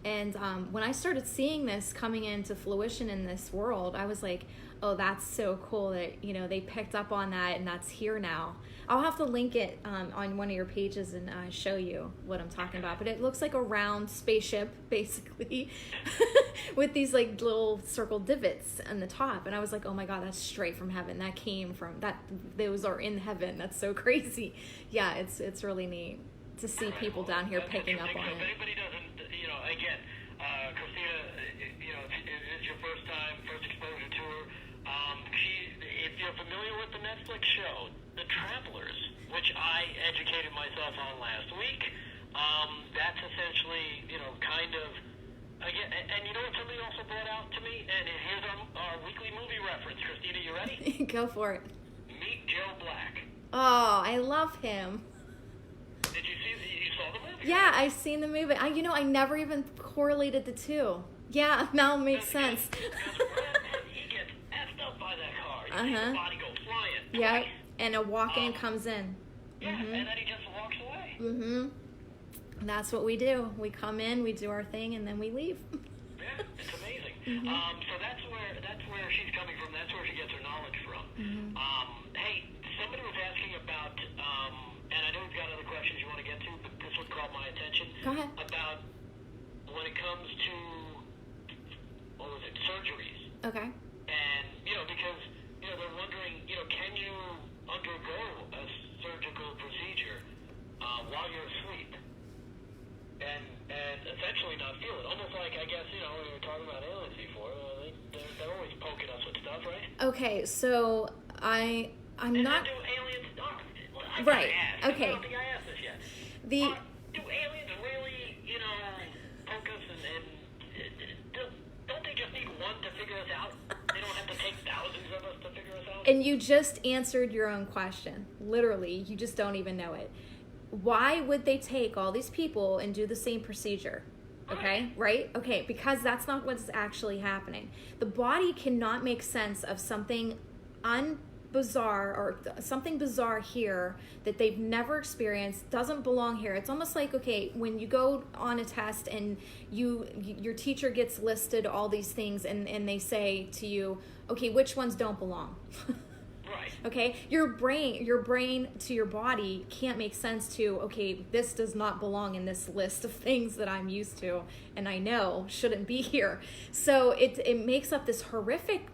And when I started seeing this coming into fruition in this world, I was like, oh, that's so cool that, they picked up on that and that's here now. I'll have to link it on one of your pages and show you what I'm talking about. But it looks like a round spaceship, basically, with these like little circle divots on the top. And I was like, oh my God, that's straight from heaven. That came from that. Those are in heaven. That's so crazy. Yeah, it's really neat to see people down here picking up on it.
If anybody doesn't, again, Christina, it's your first exposure to her. If you're familiar with the Netflix show, The Travelers, which I educated myself on last week, that's essentially, kind of, again, and you know what somebody also brought out to me? And here's our weekly movie reference. Christina, you ready?
Go for it.
Meet Joe Black.
Oh, I love him.
Did you saw the movie?
Yeah, I've seen the movie. I never even correlated the two. Yeah, now it makes sense.
He gets effed up by that car. You see the body go flying.
Yeah,
Twice.
and a walk-in comes in.
Yeah, and then he just walks away.
Mm-hmm. That's what we do. We come in, we do our thing, and then we leave.
Yeah, it's amazing. So that's where she's coming from. That's where she gets her knowledge from. Hey, somebody was asking about, and I know we've got other questions you want to get to, but this one caught my attention.
Go ahead.
About when it comes to, surgeries.
Okay.
And, because, they're wondering, can you undergo a surgical procedure while you're asleep? And essentially not feel it. Almost like, I guess, we were talking about aliens before. They're always poking us with stuff, right?
Okay, so I'm
and
not...
do aliens...
Right,
I
okay.
I don't think I asked this yet.
The...
Do aliens really, poke us and don't they just need one to figure us out? They don't have to take thousands of us to figure us out?
And you just answered your own question. Literally, you just don't even know it. Why would they take all these people and do the same procedure? Okay, right? Okay, because that's not what's actually happening. The body cannot make sense of something bizarre or something bizarre here that they've never experienced, doesn't belong here. It's almost like, okay, when you go on a test and your teacher gets listed all these things and they say to you, okay, which ones don't belong?
Right.
Okay, your brain to your body can't make sense to, okay, this does not belong in this list of things that I'm used to and I know shouldn't be here. So it makes up this horrific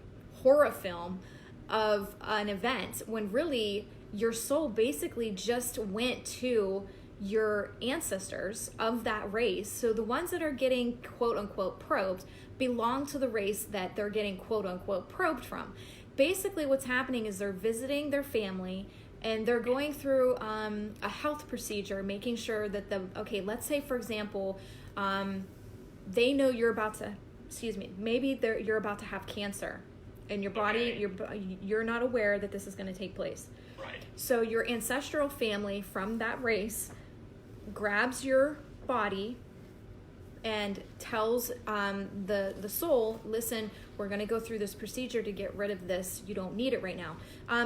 horror film of an event when really your soul basically just went to your ancestors of that race. So the ones that are getting quote unquote probed belong to the race that they're getting quote unquote probed from. Basically what's happening is they're visiting their family and they're going through a health procedure, making sure that let's say for example, they know you're about to, you're about to have cancer. In your body, you're not aware that this is going to take place.
Right.
So your ancestral family from that race grabs your body and tells the soul, listen, we're going to go through this procedure to get rid of this. You don't need it right now.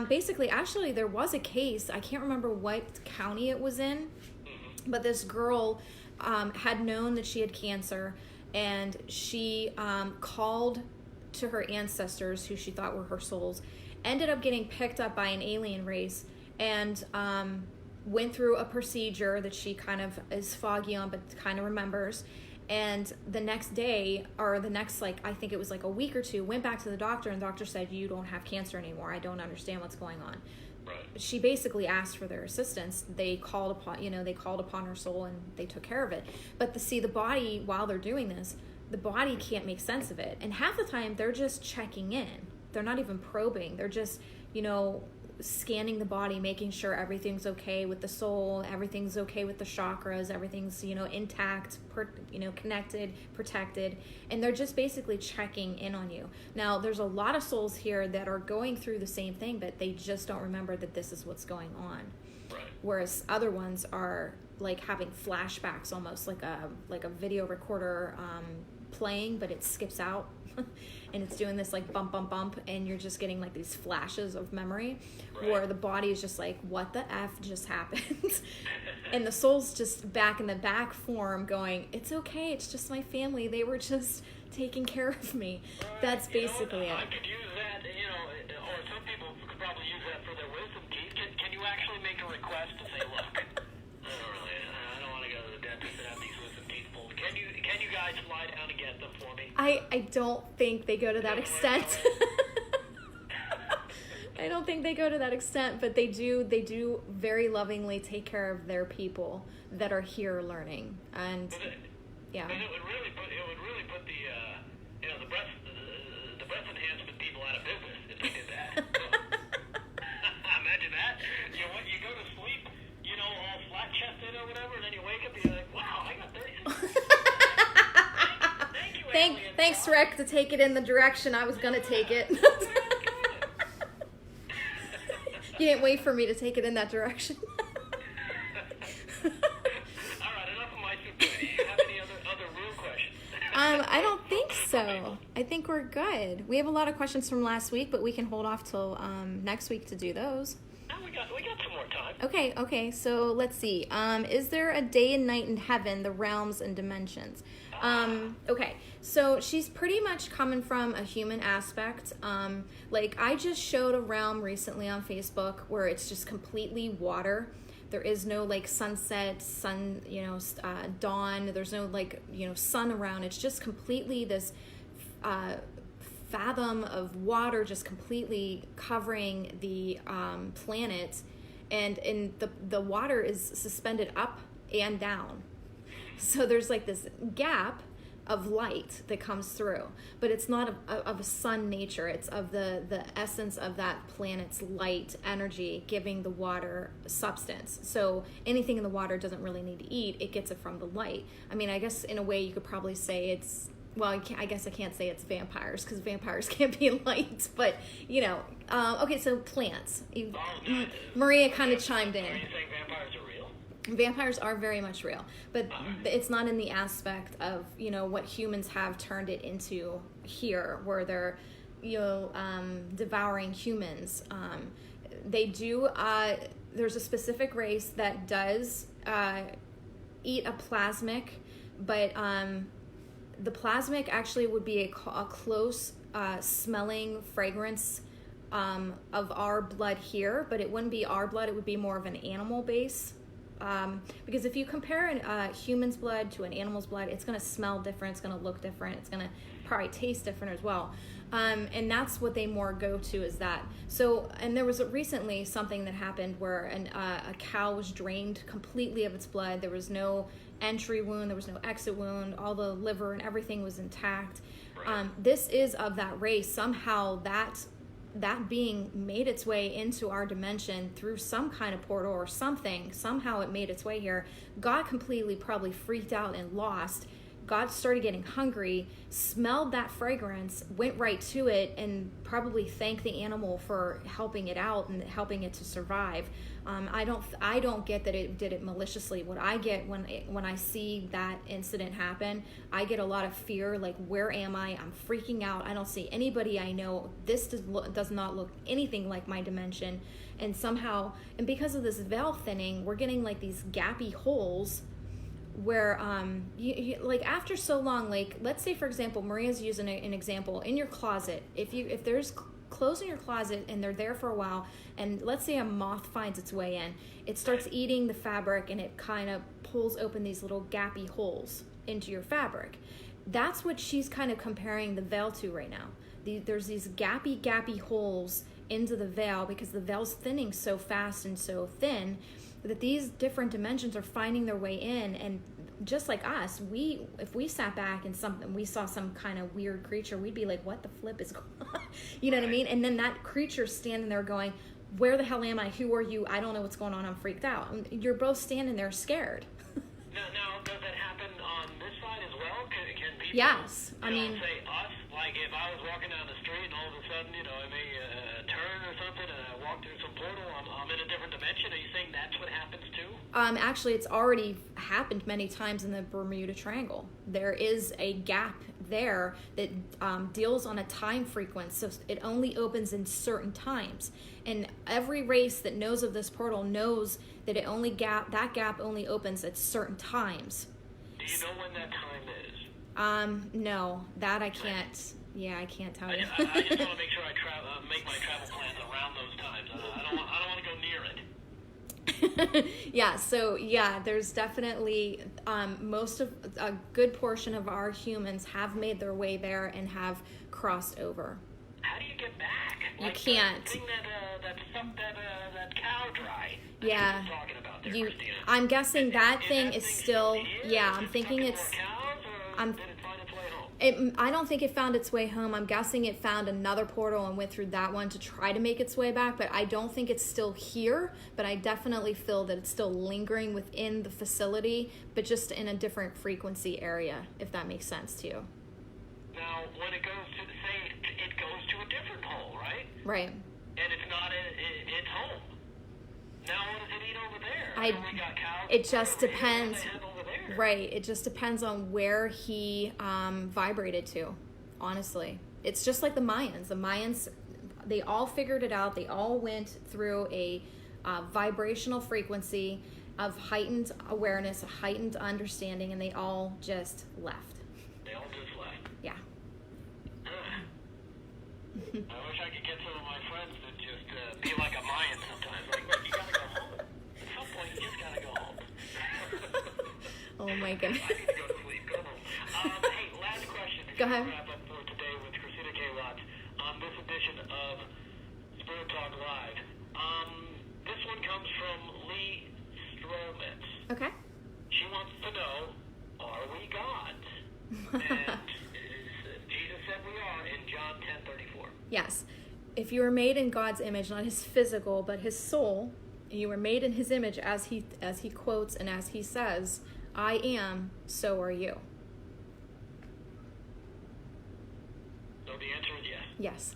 Basically, actually, there was a case. I can't remember what county it was in, but this girl had known that she had cancer, and she called to her ancestors, who she thought were her souls, ended up getting picked up by an alien race, and went through a procedure that she kind of is foggy on but kind of remembers. And the next day, or the next, I think it was a week or two, went back to the doctor, and the doctor said, you don't have cancer anymore. I don't understand what's going on.
Right.
She basically asked for their assistance. They called upon her soul, and they took care of it. But the body, while they're doing this, the body can't make sense of it. And half the time, they're just checking in. They're not even probing. They're just, scanning the body, making sure everything's okay with the soul, everything's okay with the chakras, everything's, intact, connected, protected. And they're just basically checking in on you. Now, there's a lot of souls here that are going through the same thing, but they just don't remember that this is what's going on.
Right.
Whereas other ones are having flashbacks, almost like a video recorder playing, but it skips out and it's doing this like bump, bump, bump, and you're just getting like these flashes of memory,
Right.
where the body is just like, what the F just happened? And the soul's just back in the back form going, it's okay, it's just my family, they were just taking care of me.
Right.
That's basically
I
it.
could use that, or some people could probably use that for their wisdom teeth. Can you actually make a request to say, look, I don't want to go to the dentist and have these wisdom teeth pulled. Can you guys fly down and get them for me?
I don't think they go to that extent. I don't think they go to that extent, but they do very lovingly take care of their people that are here learning. And yeah.
Because it would really put the breath enhancement people out of business if they did that. Imagine that. You go to sleep, all flat chested or whatever, and then you wake up and you're like, wow, I got 36. Thank you, aliens.
Thanks, Rick, to take it in the direction I was gonna take it. You didn't wait for me to take it in that direction.
All right, enough of my stupidity. You have any other real questions?
I don't think so. I think we're good. We have a lot of questions from last week, but we can hold off till next week to do those.
Oh, we got some more time.
Okay, so let's see. Is there a day and night in heaven, the realms and dimensions? Okay, so she's pretty much coming from a human aspect. Like I just showed a realm recently on Facebook where it's just completely water. There is no like sunset, dawn. There's no sun around. It's just completely this fathom of water just completely covering the planet, and the water is suspended up and down. So there's like this gap of light that comes through, but it's not of a sun nature. It's of the essence of that planet's light energy giving the water substance. So anything in the water doesn't really need to eat. It gets it from the light. I mean, I guess in a way you could probably say it's, well, I guess I can't say it's vampires because vampires can't be light, but okay, so plants. Maria kind of chimed in.
Are you saying vampires are real?
Vampires are very much real, but it's not in the aspect of what humans have turned it into here, where they're devouring humans. They do. There's a specific race that does eat a plasmic, but the plasmic actually would be a close smelling fragrance of our blood here, but it wouldn't be our blood. It would be more of an animal base. Because if you compare a human's blood to an animal's blood, it's going to smell different, it's going to look different, it's going to probably taste different as well. And that's what they more go to, is that. So, and there was recently something that happened where a cow was drained completely of its blood. There was no entry wound, there was no exit wound, all the liver and everything was intact. This is of that race. Somehow that being made its way into our dimension through some kind of portal or something. Somehow it made its way here. God completely probably freaked out and lost. God started getting hungry, smelled that fragrance, went right to it, and probably thanked the animal for helping it out and helping it to survive. I don't get that it did it maliciously. What I get when I see that incident happen, I get a lot of fear. Like, where am I? I'm freaking out. I don't see anybody I know. This does not look anything like my dimension. And somehow, and because of this veil thinning, we're getting like these gappy holes where you like after so long, like let's say for example, Maria's using an example in your closet. If there's clothes in your closet and they're there for a while, and let's say a moth finds its way in, it starts eating the fabric and it kind of pulls open these little gappy holes into your fabric. That's what she's kind of comparing the veil to right now. There's these gappy holes into the veil because the veil's thinning so fast and so thin that these different dimensions are finding their way in. And just like us, if we sat back and we saw some kind of weird creature, we'd be like, what the flip is going on? You know what I mean? And then that creature's standing there going, where the hell am I? Who are you? I don't know what's going on. I'm freaked out. And you're both standing there scared.
Now, does that happen on this side as well? Can people
Yes. I mean,
say us, like if I was walking down the street and all of a sudden, I may turn or something and I walk through some portal, I'm in a different dimension. Are you saying that's what happens too?
Actually, it's already happened many times in the Bermuda Triangle. There is a gap there that deals on a time frequency, so it only opens in certain times. And every race that knows of this portal knows that that gap only opens at certain times.
Do you know when that time is?
No, that I can't. Yeah, I can't tell you.
I just want to make sure I make my travel plans around those times. I don't want to go near it.
Yeah, so yeah, there's definitely most of a good portion of our humans have made their way there and have crossed over.
How do you get back?
You can't.
That thing that sucked that cow dry.
Yeah.
That's what you're talking about there, Christina.
I'm guessing that thing is still.
Here?
Yeah,
Is
I'm
it
thinking
sucking
it's.
more cows, or did it find its way home?
I don't think it found its way home. I'm guessing it found another portal and went through that one to try to make its way back, but I don't think it's still here, but I definitely feel that it's still lingering within the facility, but just in a different frequency area, if that makes sense to you.
Now, when it goes to, say, it goes to a different hole, right?
Right.
And it's not its home. Now, what does it eat over there?
I-
So we got cows
it just
over here,
depends.
what do they have over there?
Right. It just depends on where he vibrated to, honestly. It's just like the Mayans. The Mayans, they all figured it out. They all went through a vibrational frequency of heightened awareness, a heightened understanding, and they all just left.
They all just left.
Yeah.
I wish I could get some of my friends to just be like a Mayan sometimes. Like, look, you gotta go home. At some point, you just gotta go home.
Oh my goodness.
I need to go to sleep. Go home. Hey, last question.
Go ahead.
Wrap up for today with Christina K. Watts on this edition of Spirit Talk Live. This one comes from Lee Stromitz.
Okay.
She wants to know, are we gods? And Jesus said we are in John 10:34.
Yes. If you were made in God's image, not his physical, but his soul, and you were made in his image as he quotes and as he says, I am, so are you.
So the answer is yes.
Yes.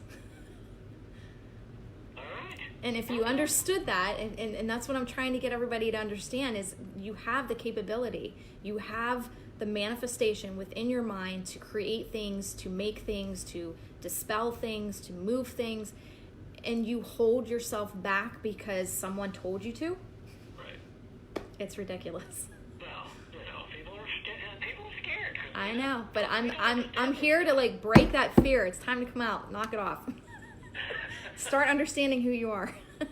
All right.
And if you understood that, and that's what I'm trying to get everybody to understand, is you have the capability. You have the manifestation within your mind to create things, to make things, to dispel things, to move things, and you hold yourself back because someone told you to.
Right.
It's ridiculous.
Well, people are scared.
I know, but I'm here to like break that fear. It's time to come out, knock it off. Start understanding who you are.
Well,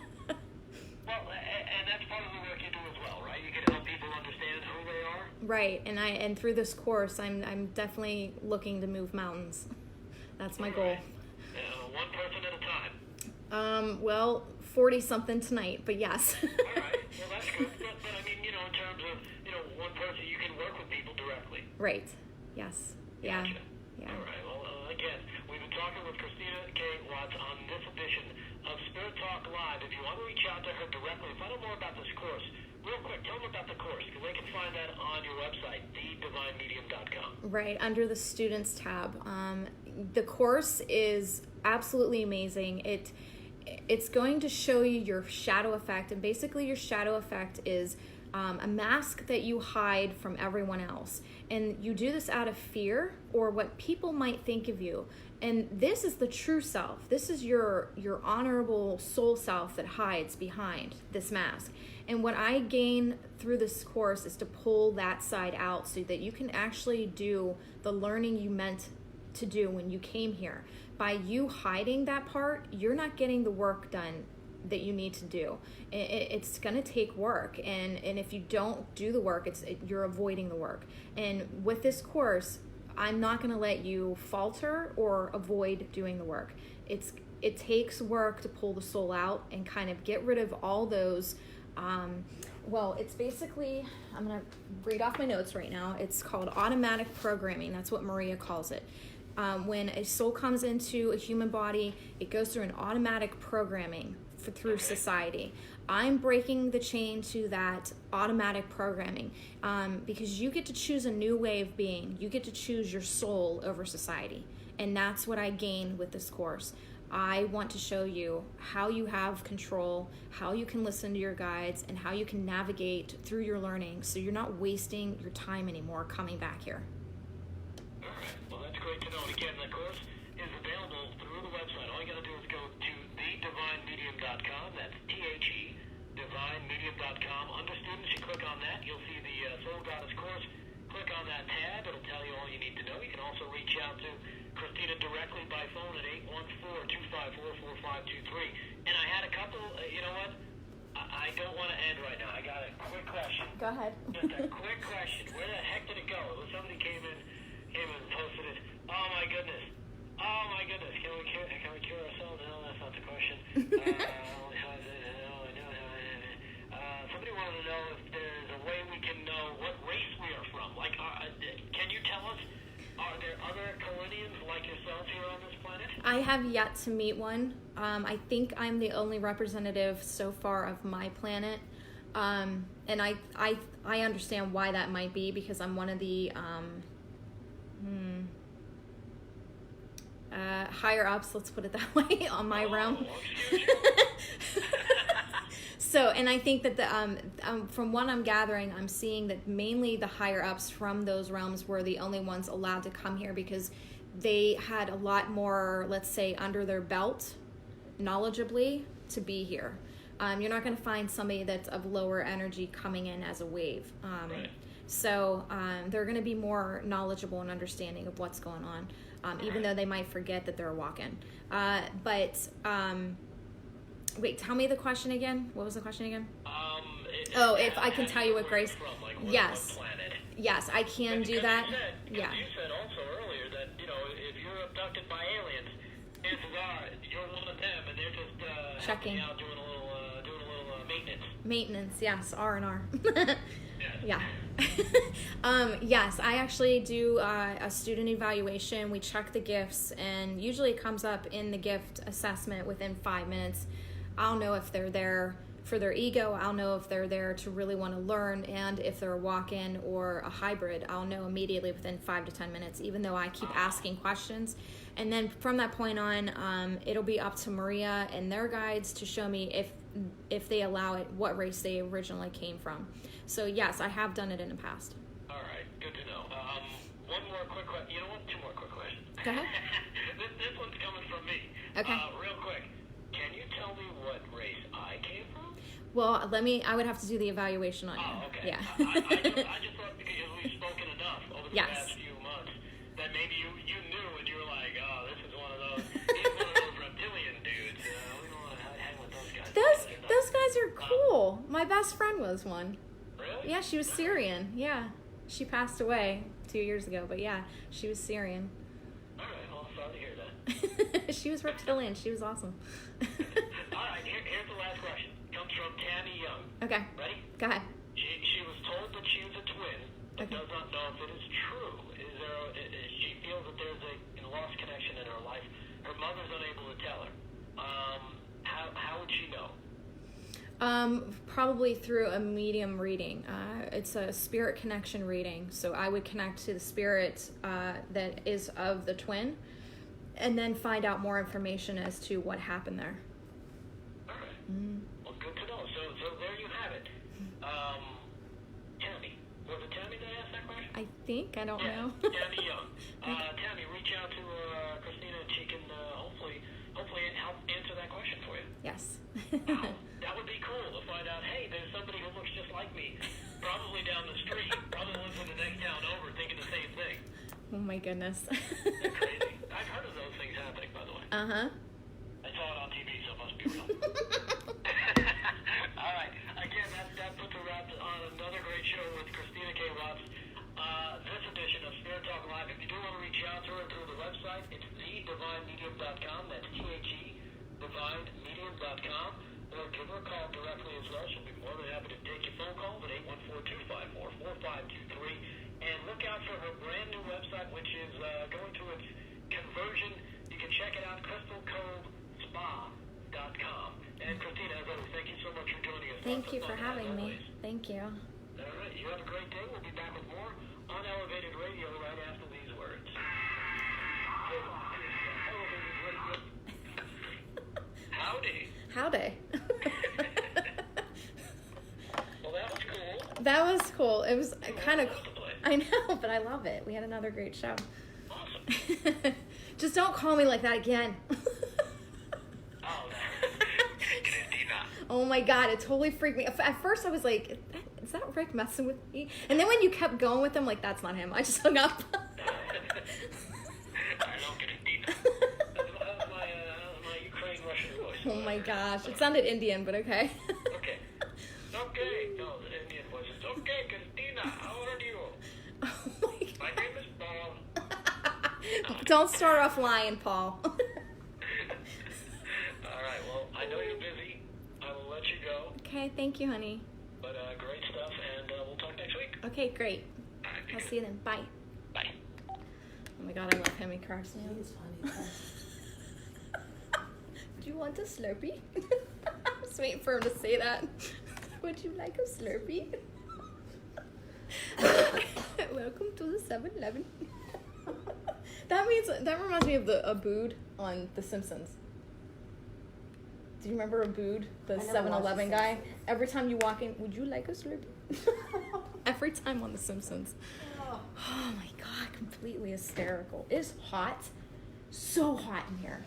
and that's part of the work you do as well, right? You can help people understand who they are.
Right, and through this course, I'm definitely looking to move mountains. That's my goal.
One person at a time.
Well, 40-something tonight, but yes.
All right. Well, that's good. But I mean, in terms of, one person, you can work with people directly.
Right. Yes. Yeah.
Gotcha.
Yeah.
All right. Well, again, we've been talking with Christina K. Watts on this edition of Spirit Talk Live. If you want to reach out to her directly, find out more about this course. Real quick, tell them about the course, because they can find that on your website, thedivinemedium.com.
Right, under the Students tab. The course is absolutely amazing. It's going to show you your shadow effect, and basically your shadow effect is a mask that you hide from everyone else. And you do this out of fear or what people might think of you. And this is the true self. This is your honorable soul self that hides behind this mask. And what I gain through this course is to pull that side out so that you can actually do the learning you meant to do when you came here. By you hiding that part, you're not getting the work done that you need to do. It's going to take work, and if you don't do the work, you're avoiding the work. And with this course, I'm not going to let you falter or avoid doing the work. It takes work to pull the soul out and kind of get rid of all those. It's basically, I'm going to read off my notes right now. It's called automatic programming. That's what Maria calls it. When a soul comes into a human body, it goes through an automatic programming through society. I'm breaking the chain to that automatic programming because you get to choose a new way of being. You get to choose your soul over society. And that's what I gained with this course. I want to show you how you have control, how you can listen to your guides, and how you can navigate through your learning so you're not wasting your time anymore coming back here.
All right. Well, that's great to know. Again, the course is available through the website. All you got to do is go to thedivinemedium.com. That's THE, divinemedium.com. Under students, you click on that. You'll see the Soul Goddess course. Click on that tab. It'll tell you all you need to know. You can also reach out to Christina directly by phone at 814-254-4523. And I had a couple, you know what? I don't want to end right now. I got a quick question.
Go ahead.
Just a quick question. Where the heck did it go? Somebody came in and posted it. Oh my goodness. Can we cure ourselves? No, that's not the question. Somebody wanted to know if there's a way we can know what race we are from. Like, can you tell us? Are there other Kalinians like yourself here on this planet?
I have yet to meet one. I think I'm the only representative so far of my planet. And I understand why that might be, because I'm one of the higher ups, let's put it that way, on my realm. So, and I think that from what I'm gathering, I'm seeing that mainly the higher ups from those realms were the only ones allowed to come here because they had a lot more, let's say, under their belt, knowledgeably, to be here. You're not going to find somebody that's of lower energy coming in as a wave.
Right.
So they're going to be more knowledgeable and understanding of what's going on, even though they might forget that they're walking. Wait, tell me the question again. What was the question again? If I can tell you what grace...
From, like,
yes.
what planet?
Yes, I can do that.
You said also earlier that, if you're abducted by aliens, chances are you're one of them, and they're just
checking
out doing a little maintenance.
Maintenance, yes, R&R.
Yes.
Yeah. Yes, I actually do a student evaluation. We check the gifts, and usually it comes up in the gift assessment within 5 minutes. I'll know if they're there for their ego. I'll know if they're there to really want to learn, and if they're a walk-in or a hybrid, I'll know immediately within 5 to 10 minutes, even though I keep asking questions. And then from that point on, it'll be up to Maria and their guides to show me if they allow it, what race they originally came from. So yes, I have done it in the past.
All right, good to know. One more quick question. You know what? Two more quick questions.
Go ahead.
This one's coming from me.
Okay.
Real quick. Can you tell me what race I came from?
Well, I would have to do the evaluation on you.
Oh, okay.
Yeah.
I just thought because we've spoken enough over the past few months that maybe you knew and you were like, oh, this is one of those reptilian dudes. We don't want to hang with those guys.
Those guys are cool. My best friend was one.
Really?
Yeah, she was Syrian. Yeah. She passed away 2 years ago, but yeah, she was Syrian.
All right, well, I'm sorry to hear that.
She was reptilian. She was awesome.
All right, here's the last question. Comes from Tammy Young.
Okay.
Ready?
Go ahead.
She was told that she was a twin, but does not know if it is true. She feels that there's a lost connection in her life. Her mother's unable to tell her. How would she know?
Probably through a medium reading. It's a spirit connection reading. So I would connect to the spirit that is of the twin, and then find out more information as to what happened there.
All right. Well, good to know. So there you have it. Tammy. Was it Tammy that asked that question?
I think. I don't know.
Tammy Young. Tammy, reach out to Christina and she can hopefully help answer that question for you.
Yes.
Wow. That would be cool to find out, hey, there's somebody who looks just like me, probably down the street, probably lives in the next town over, thinking the same thing.
Oh my goodness.
Isn't that crazy? I've heard of those things happening, by the way.
Uh-huh.
I saw it on TV, so it must be real. All right. Again, that puts a wrap on another great show with Christina K. Watts. This edition of Spirit Talk Live. If you do want to reach out to her through the website, it's thedivinemedium.com. That's THE, divinemedium.com. Or give her a call directly as well. She'll be more than happy to take your phone calls at 814-254-4523. And look out for her brand new website, which is going through its conversion. You can check it out, crystalcovespa.com. And Christina, as always, thank you so much for joining us.
Thank you for having me. Thank you.
All right, you have a great day. We'll be back with more on Elevated Radio right after these words.
Howdy.
Well, that was cool.
That was cool. It was kind of,
That was the play.
I know, but I love it. We had another great show.
Awesome.
Just don't call me like that again.
Oh, Christina.
Oh my God, it totally freaked me. At first I was like, is that Rick messing with me? And then when you kept going with him, like, that's not him. I just hung up.
I know, Christina. That was my Ukraine-Russian voice.
Oh my gosh. It sounded Indian, but okay.
Okay. Okay. No, the Indian voice is okay, Christina. How are you?
Oh my God.
My name is Paul.
Don't start off lying, Paul.
All right. Well, I know you're busy. I will let you go.
Okay, thank you, honey.
But great stuff, and we'll talk next week.
Okay, great.
All right.
I'll see you then. Bye.
Bye.
Oh my God, I love Hemi Carson.
He's funny.
Do you want a Slurpee? I'm just waiting for him to say that. Would you like a Slurpee? Welcome to the 7-Eleven. That reminds me of the Abood on The Simpsons. Do you remember Abood, the
I never
7-Eleven
watched The
guy?
Simpsons.
Every time you walk in, would you like a Slurpee? Every time on The Simpsons. Oh my God, completely hysterical. It's hot. So hot in here.